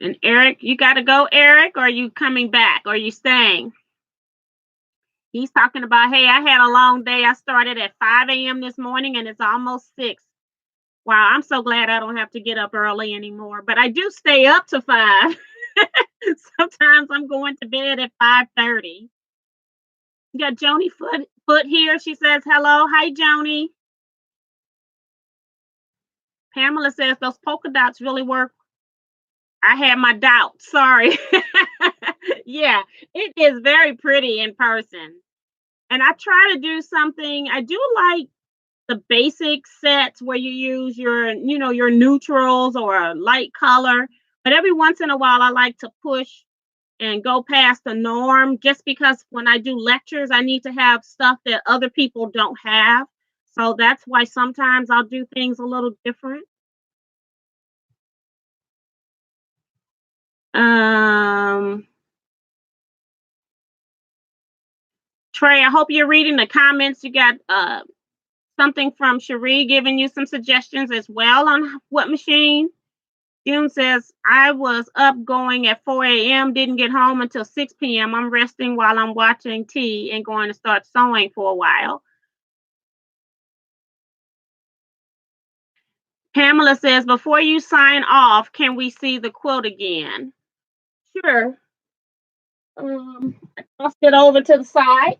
And Eric, you got to go, Eric, or are you coming back? Or are you staying? He's talking about, hey, I had a long day. I started at 5 a.m. this morning and it's almost 6. Wow, I'm so glad I don't have to get up early anymore. But I do stay up to 5. Sometimes I'm going to bed at 5:30. You got Joni Foot here. She says, hello. Hi, Joni. Pamela says, those polka dots really work. I had my doubts. Sorry. Yeah, it is very pretty in person. And I try to do something. I do like the basic sets where you use your neutrals or a light color. But every once in a while, I like to push and go past the norm, just because when I do lectures, I need to have stuff that other people don't have. So that's why sometimes I'll do things a little different. Trey, I hope you're reading the comments. You got something from Cherie giving you some suggestions as well on what machine. June says, I was up going at 4 a.m., didn't get home until 6 p.m. I'm resting while I'm watching T and going to start sewing for a while. Pamela says, before you sign off, can we see the quilt again? Sure. I tossed it over to the side.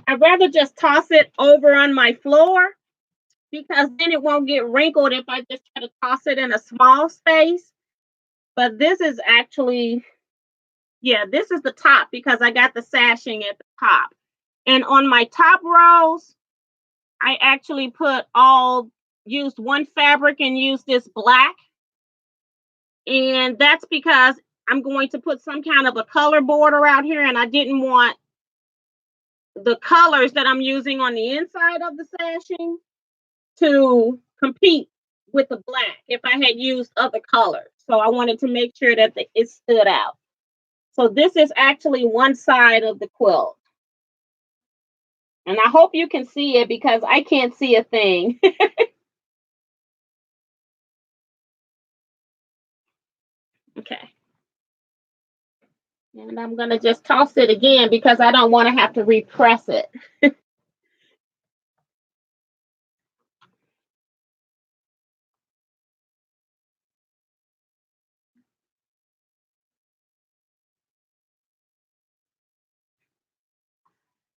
I'd rather just toss it over on my floor, because then it won't get wrinkled if I just try to toss it in a small space. But this is actually, yeah, this is the top, because I got the sashing at the top. And on my top rows, I actually used one fabric and used this black. And that's because I'm going to put some kind of a color border out here, and I didn't want the colors that I'm using on the inside of the sashing to compete with the black if I had used other colors. So I wanted to make sure that it stood out. So this is actually one side of the quilt. And I hope you can see it because I can't see a thing. Okay. And I'm going to just toss it again because I don't want to have to repress it.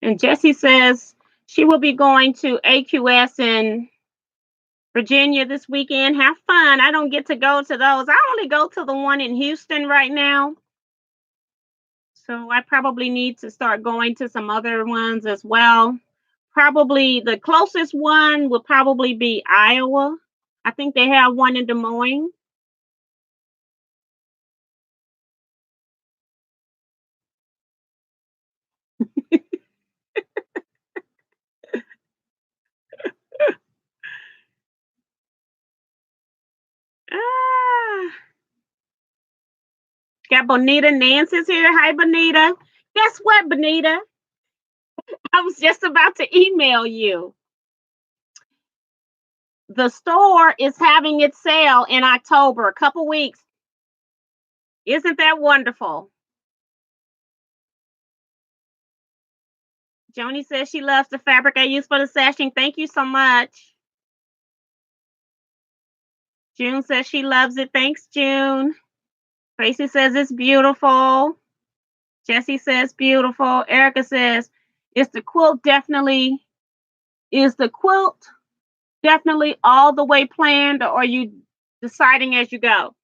And Jessie says she will be going to AQS in Virginia this weekend. Have fun. I don't get to go to those. I only go to the one in Houston right now. So I probably need to start going to some other ones as well. Probably the closest one will probably be Iowa. I think they have one in Des Moines. Ah, got Bonita Nancy's here. Hi, Bonita. Guess what, Bonita? I was just about to email you. The store is having its sale in October, a couple weeks. Isn't that wonderful? Joni says she loves the fabric I use for the sashing. Thank you so much. June says she loves it. Thanks, June. Tracy says it's beautiful. Jessie says beautiful. Erica says, is the quilt definitely all the way planned, or are you deciding as you go?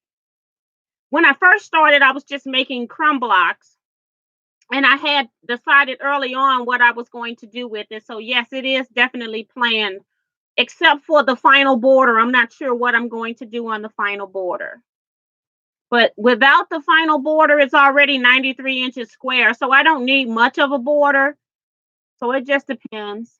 When I first started, I was just making crumb blocks, and I had decided early on what I was going to do with it. So yes, it is definitely planned, except for the final border. I'm not sure what I'm going to do on the final border. But without the final border, it's already 93 inches square. So I don't need much of a border. So it just depends.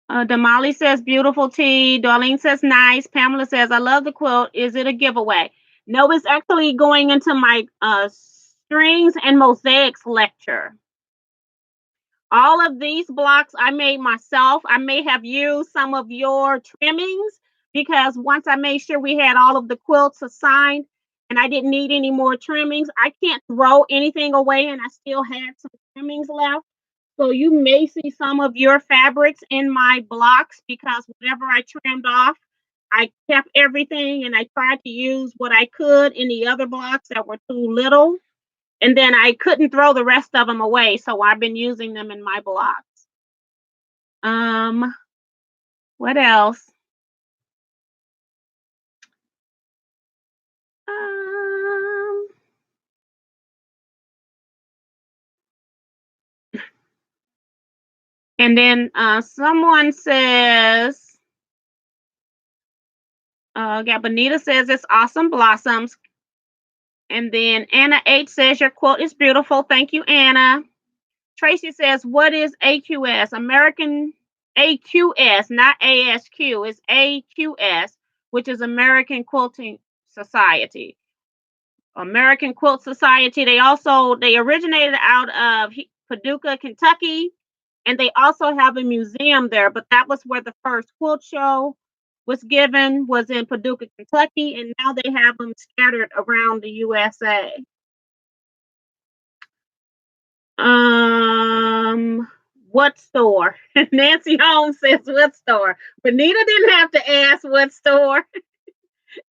Damali says beautiful tea. Darlene says nice. Pamela says I love the quilt. Is it a giveaway? No, it's actually going into my strings and mosaics lecture. All of these blocks I made myself. I may have used some of your trimmings because once I made sure we had all of the quilts assigned and I didn't need any more trimmings, I can't throw anything away, and I still had some trimmings left. So you may see some of your fabrics in my blocks because whatever I trimmed off, I kept everything and I tried to use what I could in the other blocks that were too little. And then I couldn't throw the rest of them away, so I've been using them in my blocks. What else? Um, and then someone says, yeah, Bonita says it's awesome blossoms. And then Anna H says your quote is beautiful. Thank you, Anna. Tracy says, what is AQS? American AQS, not ASQ. It's AQS, which is American Quilting Society. American Quilt Society. They originated out of Paducah, Kentucky, and they also have a museum there. But that was where the first quilt show was in Paducah, Kentucky, and now they have them scattered around the USA. Um, what store? Nancy Holmes says what store? Benita didn't have to ask what store.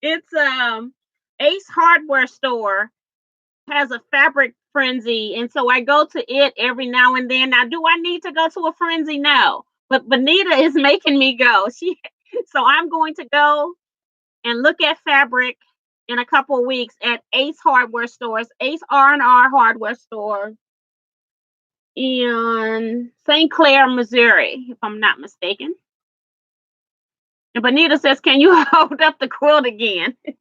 It's Ace Hardware Store has a fabric frenzy, and so I go to it every now and then. Now, do I need to go to a frenzy? No, but Benita is making me go. So I'm going to go and look at fabric in a couple of weeks at Ace Hardware Stores, Ace R&R Hardware Store in St. Clair, Missouri, if I'm not mistaken. And Benita says, "Can you hold up the quilt again?" It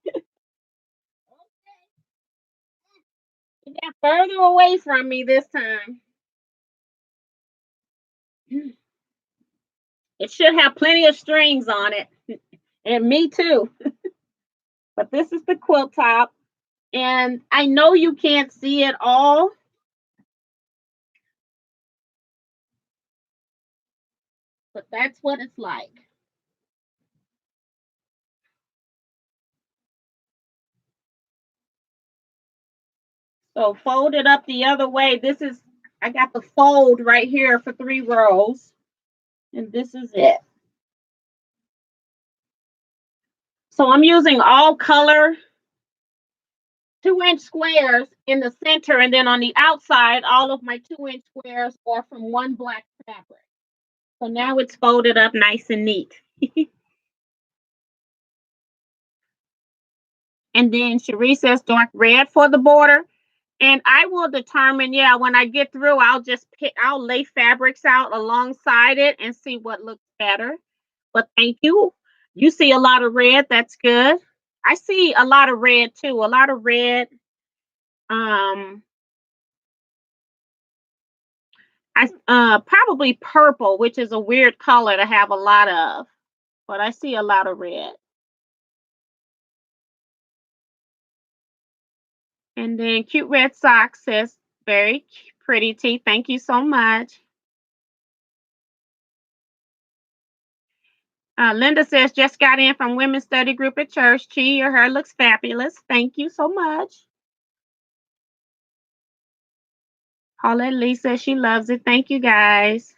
got further away from me this time. It should have plenty of strings on it. And me too. But this is the quilt top. And I know you can't see it all, but that's what it's like. So fold it up the other way. I got the fold right here for 3 rows, and this is it. So I'm using all color 2-inch squares in the center, and then on the outside, all of my 2-inch squares are from one black fabric. So now it's folded up nice and neat. And then Cherie says dark red for the border. And I will determine, yeah, when I get through, I'll lay fabrics out alongside it and see what looks better. But thank you. You see a lot of red. That's good. I see a lot of red too. A lot of red. Um, I Probably purple, which is a weird color to have a lot of, but I see a lot of red. And then cute red socks says very pretty tea. Thank you so much. Linda says just got in from women's study group at church. She or her looks fabulous. Thank you so much. Paulette Lee says she loves it. Thank you guys.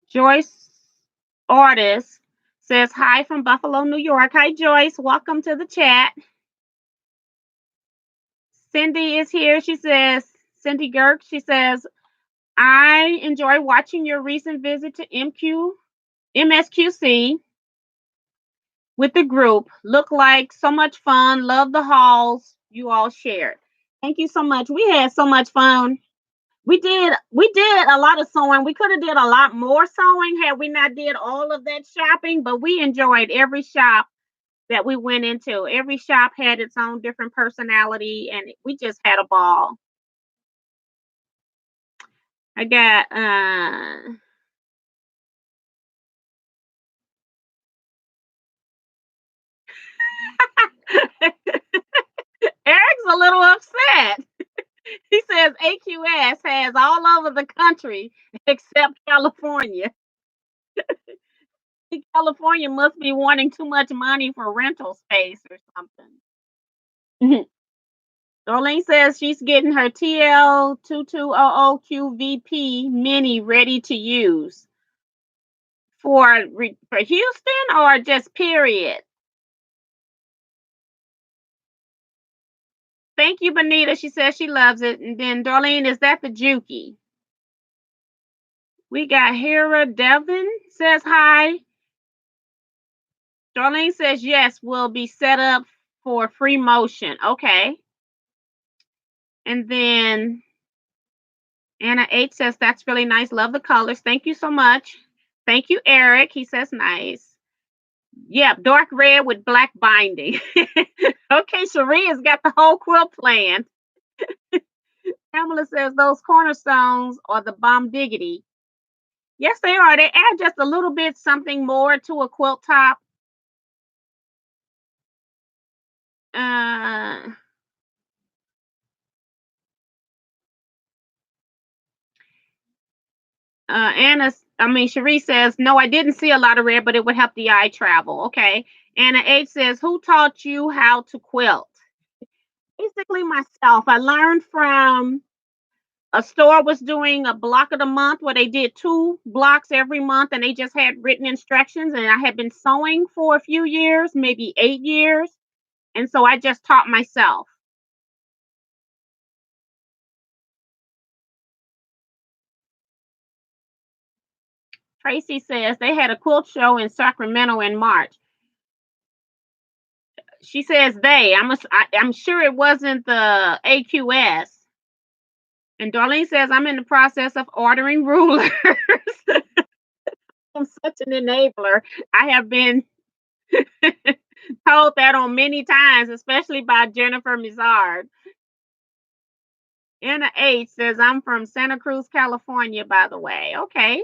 Joyce Artist says hi from Buffalo, New York. Hi Joyce, welcome to the chat. Cindy is here. She says, Cindy Girk, she says, I enjoy watching your recent visit to MSQC with the group. Look like so much fun. Love the hauls you all shared. Thank you so much. We had so much fun. We did a lot of sewing. We could have did a lot more sewing had we not did all of that shopping, but we enjoyed every shop that we went into. Every shop had its own different personality and we just had a ball. I got Eric's a little upset. He says AQS has all over the country except California. California must be wanting too much money for rental space or something. Darlene says she's getting her TL2200QVP mini ready to use for Houston or just period. Thank you, Bonita. She says she loves it. And then Darlene, is that the Juki? We got Hera Devin says hi. Darlene says yes, will be set up for free motion. Okay. And then Anna H says that's really nice. Love the colors. Thank you so much. Thank you, Eric. He says nice. Yep, dark red with black binding. Okay, Sharia's got the whole quilt plan. Pamela says those cornerstones are the bomb diggity. Yes, they are. They add just a little bit something more to a quilt top. Uh, Cherie says, no, I didn't see a lot of red, but it would help the eye travel. Okay. Anna H says, who taught you how to quilt? Basically myself. I learned from a store was doing a block of the month where they did 2 blocks every month and they just had written instructions. And I had been sewing for a few years, maybe 8 years. And so I just taught myself. Tracy says they had a quilt show in Sacramento in March. She says I'm sure it wasn't the AQS. And Darlene says I'm in the process of ordering rulers. I'm such an enabler. I have been told that on many times, especially by Jennifer Mizard. Anna H says I'm from Santa Cruz, California, by the way. Okay.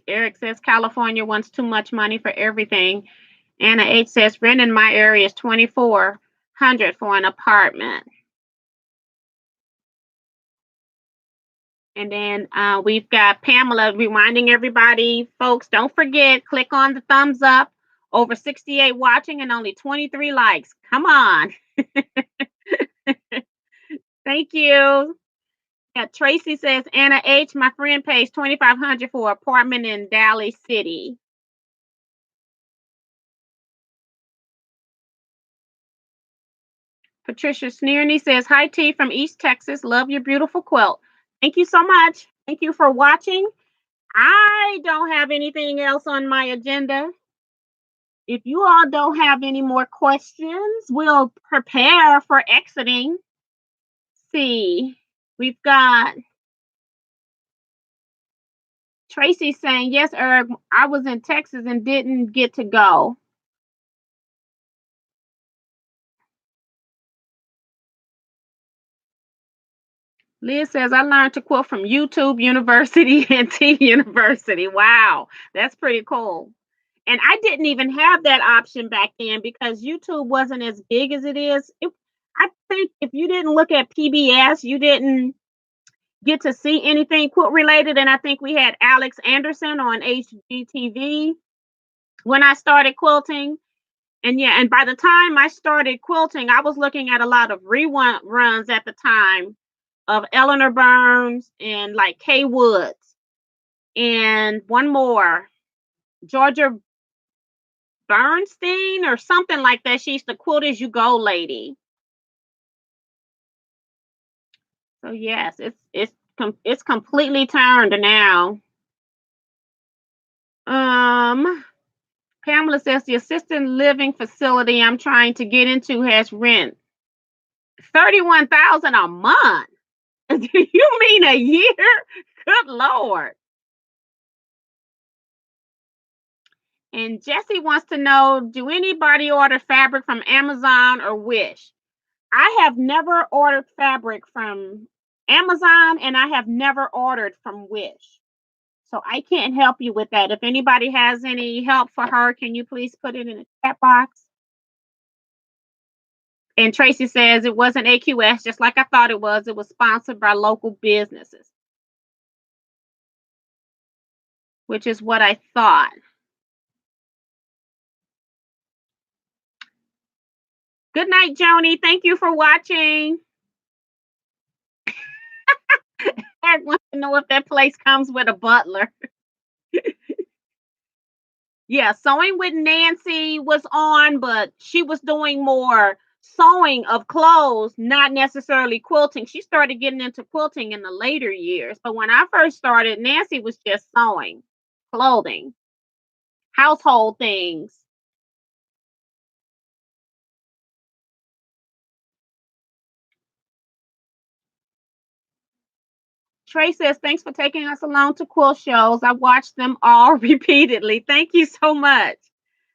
Eric says California wants too much money for everything. Anna H says rent in my area is 2,400 for an apartment. And then we've got Pamela reminding everybody, folks, don't forget, click on the thumbs up. Over 68 watching and only 23 likes. Come on. Thank you. Yeah, Tracy says, Anna H, my friend pays 2,500 for an apartment in Daly City. Patricia Sneerney says, hi, T from East Texas. Love your beautiful quilt. Thank you so much. Thank you for watching. I don't have anything else on my agenda. If you all don't have any more questions, we'll prepare for exiting. See, we've got Tracy saying, yes, Eric, I was in Texas and didn't get to go. Liz says, I learned to quilt from YouTube University and T University. Wow, that's pretty cool. And I didn't even have that option back then because YouTube wasn't as big as it is. I think if you didn't look at PBS, you didn't get to see anything quilt related. And I think we had Alex Anderson on HGTV when I started quilting. And yeah, and by the time I started quilting, I was looking at a lot of reruns at the time of Eleanor Burns and like Kay Woods and one more, Georgia Bernstein or something like that. She's the quilt as you go lady. So yes, it's completely turned now. Pamela says the assisted living facility I'm trying to get into has rent 31,000 a month. Do you mean a year? Good Lord. And Jesse wants to know, do anybody order fabric from Amazon or Wish? I have never ordered fabric from Amazon and I have never ordered from Wish. So I can't help you with that. If anybody has any help for her, can you please put it in the chat box? And Tracy says it wasn't AQS, just like I thought it was. It was sponsored by local businesses, which is what I thought. Good night, Joni. Thank you for watching. I want to know if that place comes with a butler. Yeah, Sewing with Nancy was on, but she was doing more sewing of clothes, not necessarily quilting. She started getting into quilting in the later years. But when I first started, Nancy was just sewing, clothing, household things. Trey says, thanks for taking us along to quilt shows. I watched them all repeatedly. Thank you so much.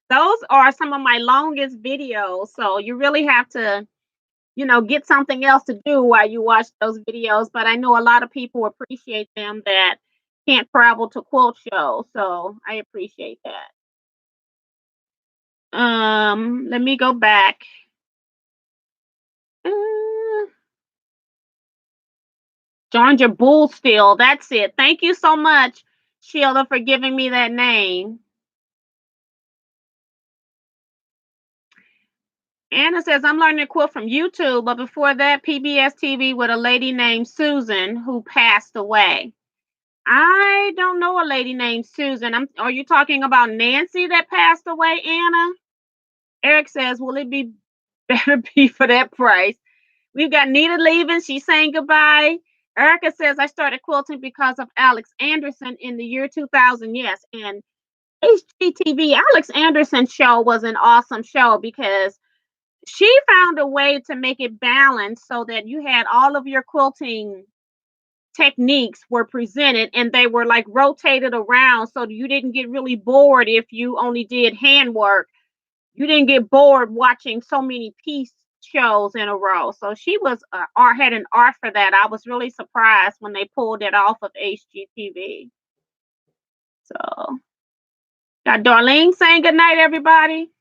Those are some of my longest videos. So you really have to, get something else to do while you watch those videos. But I know a lot of people appreciate them that can't travel to quilt shows. So I appreciate that. Let me go back. Georgia Bull Steel. That's it. Thank you so much, Sheila, for giving me that name. Anna says, I'm learning to quilt from YouTube, but before that, PBS TV with a lady named Susan who passed away. I don't know a lady named Susan. Are you talking about Nancy that passed away, Anna? Eric says, will it be better be for that price? We've got Nita leaving. She's saying goodbye. Erica says, I started quilting because of Alex Anderson in the year 2000. Yes. And HGTV, Alex Anderson's show was an awesome show because she found a way to make it balanced so that you had all of your quilting techniques were presented and they were like rotated around so you didn't get really bored if you only did handwork. You didn't get bored watching so many piece shows in a row. So she was had an art for that. I was really surprised when they pulled it off of HGTV. So got Darlene saying good night, everybody.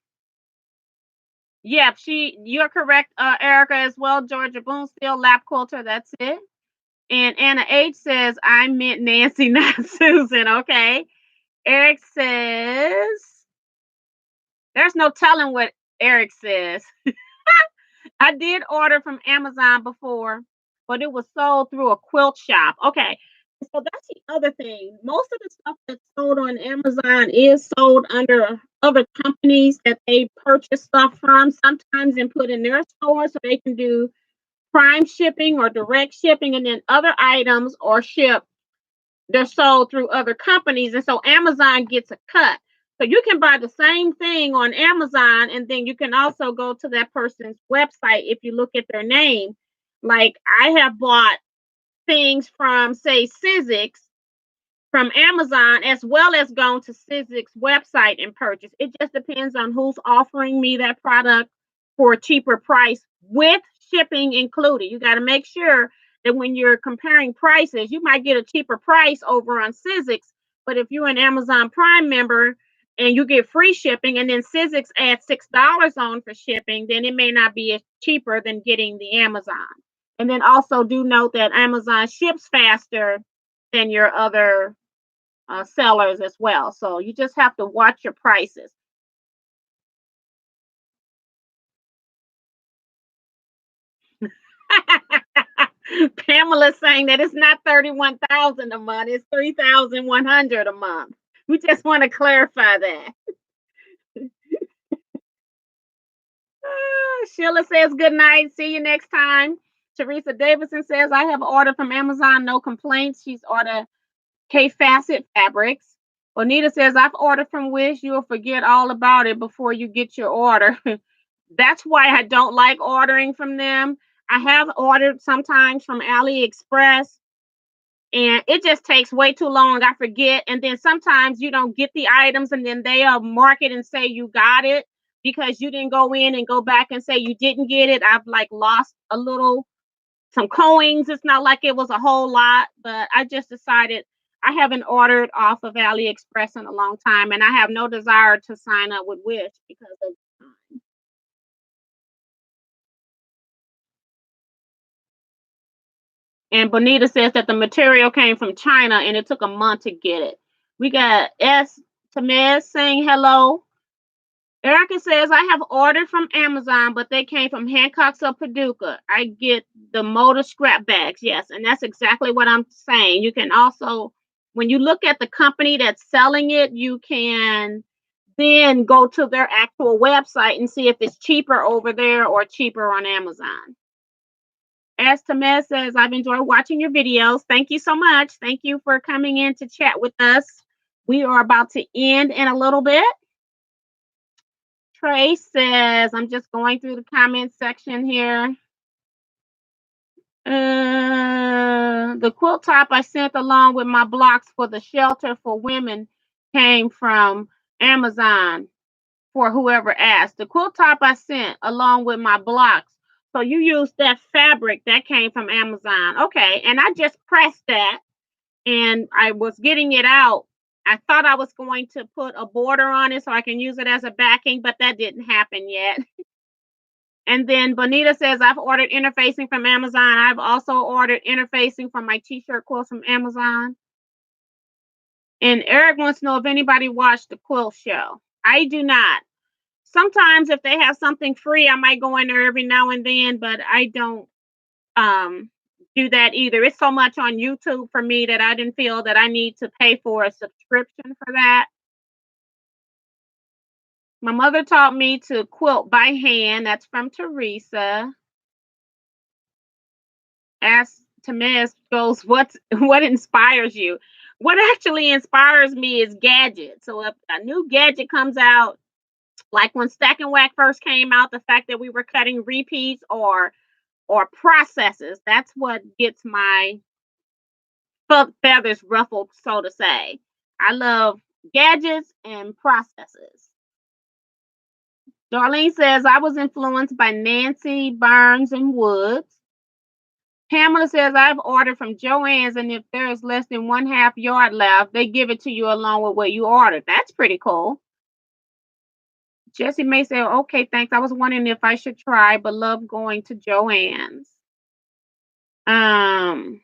Yep, you're correct, Erica, as well. Georgia Boone, still lap quilter. That's it. And Anna H says, I meant Nancy, not Susan. Okay. Eric says, there's no telling what Eric says. I did order from Amazon before, but it was sold through a quilt shop. Okay. So that's the other thing. Most of the stuff that's sold on Amazon is sold under other companies that they purchase stuff from sometimes and put in their store so they can do prime shipping or direct shipping, and then other items or shipped, they're sold through other companies, and so Amazon gets a cut. So you can buy the same thing on Amazon, and then you can also go to that person's website if you look at their name. Like I have bought things from, say, Sizzix from Amazon, as well as gone to Sizzix website and purchase. It just depends on who's offering me that product for a cheaper price with shipping included. You got to make sure that when you're comparing prices, you might get a cheaper price over on Sizzix, but if you're an Amazon Prime member and you get free shipping and then Sizzix adds $6 on for shipping, then it may not be as cheaper than getting the Amazon. And then also do note that Amazon ships faster than your other sellers as well. So you just have to watch your prices. Pamela saying that it's not 31,000 a month, it's 3,100 a month. We just want to clarify that. Sheila says good night. See you next time. Teresa Davidson says I have ordered from Amazon, no complaints. She's ordered K Facet fabrics. Bonita says I've ordered from Wish. You'll forget all about it before you get your order. That's why I don't like ordering from them. I have ordered sometimes from AliExpress and it just takes way too long. I forget. And then sometimes you don't get the items and then they'll mark it and say you got it because you didn't go in and go back and say you didn't get it. I've like lost some coins. It's not like it was a whole lot, but I just decided I haven't ordered off of AliExpress in a long time and I have no desire to sign up with Wish because of time. And Bonita says that the material came from China and it took a month to get it. We got S. Tamez saying hello. Erica says, I have ordered from Amazon, but they came from Hancock's of Paducah. I get the motor scrap bags. Yes, and that's exactly what I'm saying. You can also, when you look at the company that's selling it, you can then go to their actual website and see if it's cheaper over there or cheaper on Amazon. As Tamez says, I've enjoyed watching your videos. Thank you so much. Thank you for coming in to chat with us. We are about to end in a little bit. Trey says, I'm just going through the comment section here. The quilt top I sent along with my blocks for the shelter for women came from Amazon for whoever asked. The quilt top I sent along with my blocks. So you used that fabric that came from Amazon. Okay. And I just pressed that and I was getting it out. I thought I was going to put a border on it so I can use it as a backing, but that didn't happen yet. And then Bonita says, I've ordered interfacing from Amazon. I've also ordered interfacing from my t-shirt quilts from Amazon. And Eric wants to know if anybody watched the quilt show. I do not. Sometimes if they have something free, I might go in there every now and then, but I don't do that either. It's so much on YouTube for me that I didn't feel that I need to pay for a subscription for that. My mother taught me to quilt by hand. That's from Teresa. Ask Tamez goes, what inspires you? What actually inspires me is gadgets. So if a new gadget comes out, like when Stack and Whack first came out, the fact that we were cutting repeats or processes, that's what gets my feathers ruffled, so to say. I love gadgets and processes. Darlene says, I was influenced by Nancy Burns and Woods. Pamela says, I've ordered from Joann's, and if there's less than 1/2 yard left, they give it to you along with what you ordered. That's pretty cool. Jessie May said, okay, thanks. I was wondering if I should try, but love going to Joann's. Um,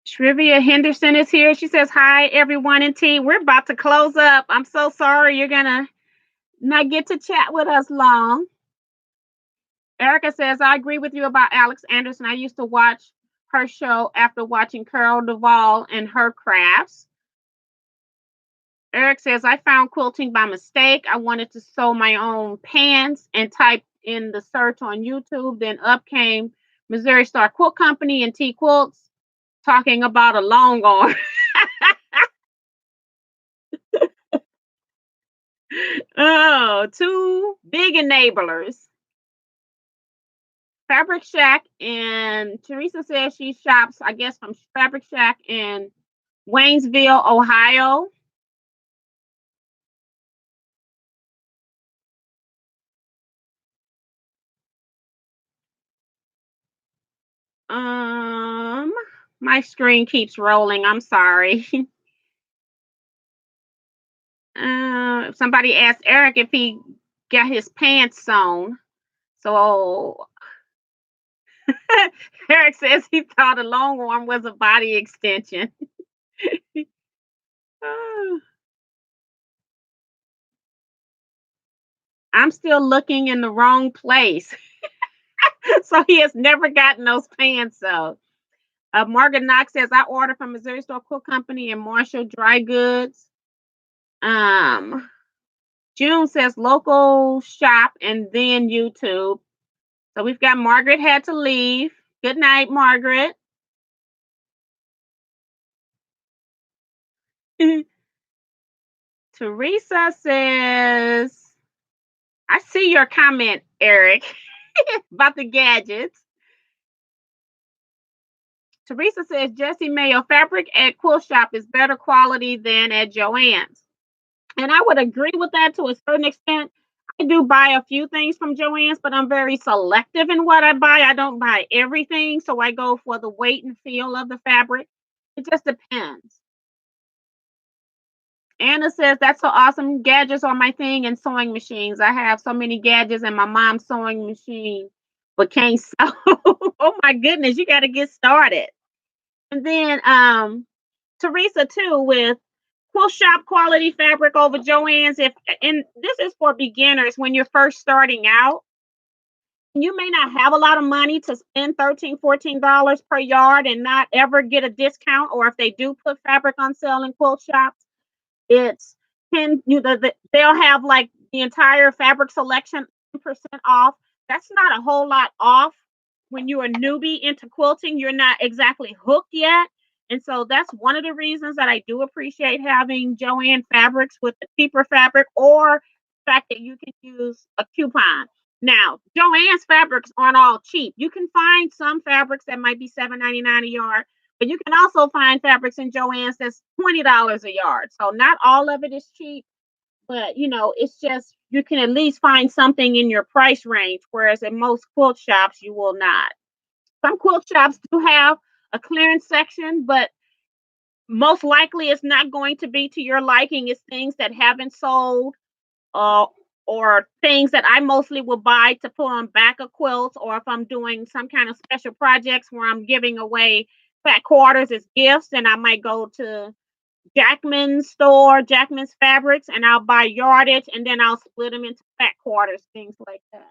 Shrivia Henderson is here. She says, hi, everyone in Tea. We're about to close up. I'm so sorry you're going to not get to chat with us long. Erica says, I agree with you about Alex Anderson. I used to watch her show after watching Carol Duvall and her crafts. Eric says, I found quilting by mistake. I wanted to sew my own pants and typed in the search on YouTube. Then up came Missouri Star Quilt Company and TeaQuilts talking about a long arm. Oh, two big enablers. Fabric Shack, and Teresa says she shops, I guess, from Fabric Shack in Waynesville, Ohio. Um, my screen keeps rolling. I'm sorry. Somebody asked Eric if he got his pants sewn. So Eric says he thought a long arm was a body extension. Oh, I'm still looking in the wrong place. So he has never gotten those pants sewn. Margaret Knox says, I order from Missouri Store Quilt Company and Marshall Dry Goods. Um, June says local shop and then YouTube. So we've got Margaret had to leave. Good night, Margaret. Teresa says, I see your comment, Eric, about the gadgets. Teresa says, Jessie Mayo fabric at Quilt Shop is better quality than at Joann's. And I would agree with that to a certain extent. I do buy a few things from Joann's, but I'm very selective in what I buy. I don't buy everything, so I go for the weight and feel of the fabric. It just depends. Anna says, that's so awesome. Gadgets are my thing and sewing machines. I have so many gadgets and my mom's sewing machine, but can't sew. Oh my goodness, you got to get started. And then Teresa too with quilt shop quality fabric over Joann's. If and this is for beginners when you're first starting out. You may not have a lot of money to spend $13, $14 per yard and not ever get a discount, or if they do put fabric on sale in quilt shops, it's 10, they'll have like the entire fabric selection 10% off. That's not a whole lot off when you're a newbie into quilting. You're not exactly hooked yet. And so that's one of the reasons that I do appreciate having Joann fabrics with the cheaper fabric, or the fact that you can use a coupon. Now, Joann's fabrics aren't all cheap. You can find some fabrics that might be $7.99 a yard, but you can also find fabrics in Joann's that's $20 a yard. So not all of it is cheap, but it's just you can at least find something in your price range, whereas in most quilt shops you will not. Some quilt shops do have a clearance section, but most likely it's not going to be to your liking. It's things that haven't sold, uh, or things that I mostly will buy to put on back of quilts, or if I'm doing some kind of special projects where I'm giving away fat quarters as gifts, and I might go to Jackman's store, Jackman's Fabrics, and I'll buy yardage and then I'll split them into fat quarters, things like that.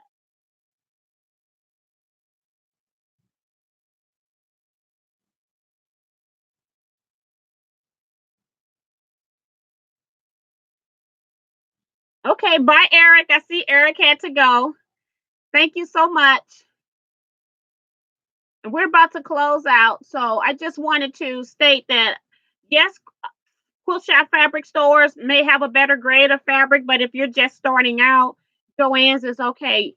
Okay, bye, Eric. I see Eric had to go. Thank you so much. We're about to close out. So I just wanted to state that yes, quilt shop fabric stores may have a better grade of fabric, but if you're just starting out, Joann's is okay.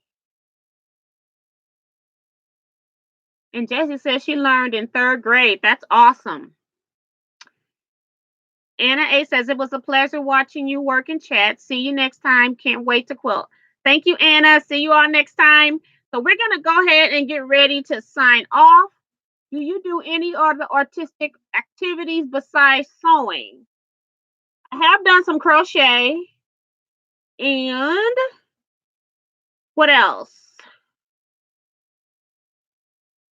And Jessie says she learned in 3rd grade. That's awesome. Anna A says it was a pleasure watching you work and chat. See you next time. Can't wait to quilt. Thank you, Anna. See you all next time. So we're going to go ahead and get ready to sign off. Do you do any other artistic activities besides sewing? I have done some crochet and what else?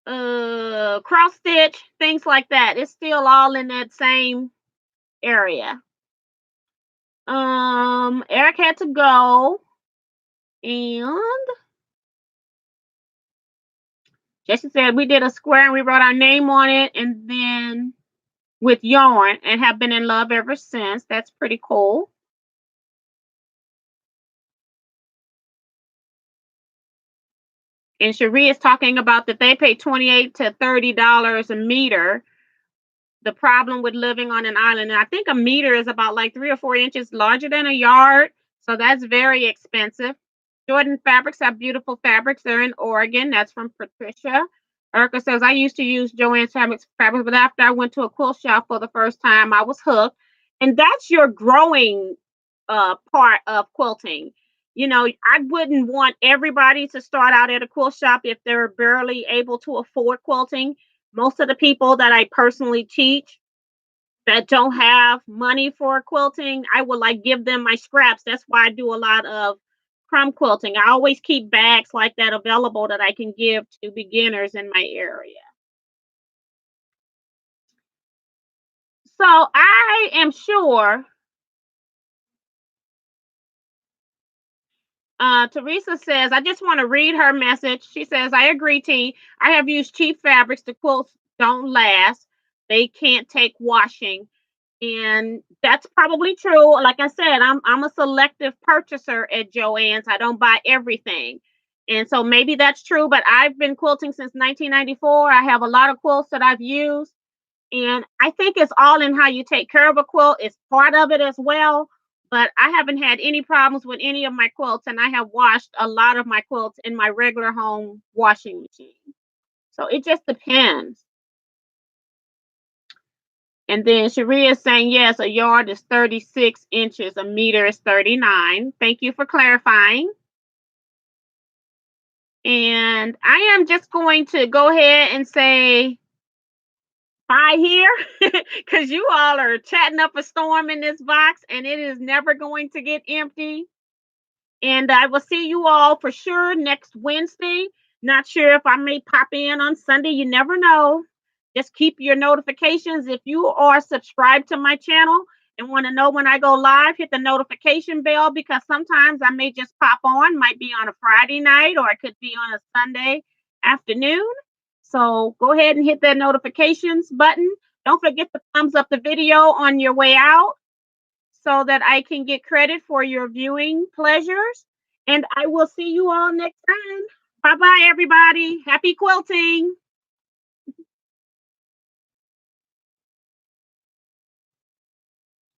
Cross stitch, things like that. It's still all in that same area. Eric had to go, and Jesse said we did a square and we wrote our name on it, and then with yarn, and have been in love ever since. That's pretty cool. And Cherie is talking about that they pay $28 to $30 a meter. The problem with living on an island, and I think a meter is about like 3 or 4 inches larger than a yard, so that's very expensive. Jordan Fabrics have beautiful fabrics. They're in Oregon. That's from Patricia. Erica says, I used to use Joann's fabrics, but after I went to a quilt shop for the first time, I was hooked. And that's your growing part of quilting. You know, I wouldn't want everybody to start out at a quilt shop if they're barely able to afford quilting. Most of the people that I personally teach that don't have money for quilting, I would like give them my scraps. That's why I do a lot of crumb quilting. I always keep bags like that available that I can give to beginners in my area. So I am sure Teresa says, I just want to read her message. She says, I agree, T. I have used cheap fabrics. The quilts don't last. They can't take washing. And that's probably true. Like I said, I'm a selective purchaser at Joann's. I don't buy everything. And so maybe that's true, but I've been quilting since 1994. I have a lot of quilts that I've used. And I think it's all in how you take care of a quilt. It's part of it as well. But I haven't had any problems with any of my quilts, and I have washed a lot of my quilts in my regular home washing machine. So it just depends. And then Sharia is saying, yes, a yard is 36 inches, a meter is 39. Thank you for clarifying. And I am just going to go ahead and say bye here because you all are chatting up a storm in this box and it is never going to get empty. And I will see you all for sure next Wednesday. Not sure if I may pop in on Sunday. You never know. Just keep your notifications. If you are subscribed to my channel and want to know when I go live, hit the notification bell because sometimes I may just pop on. Might be on a Friday night or it could be on a Sunday afternoon. So go ahead and hit that notifications button. Don't forget to thumbs up the video on your way out so that I can get credit for your viewing pleasures. And I will see you all next time. Bye bye, everybody. Happy quilting.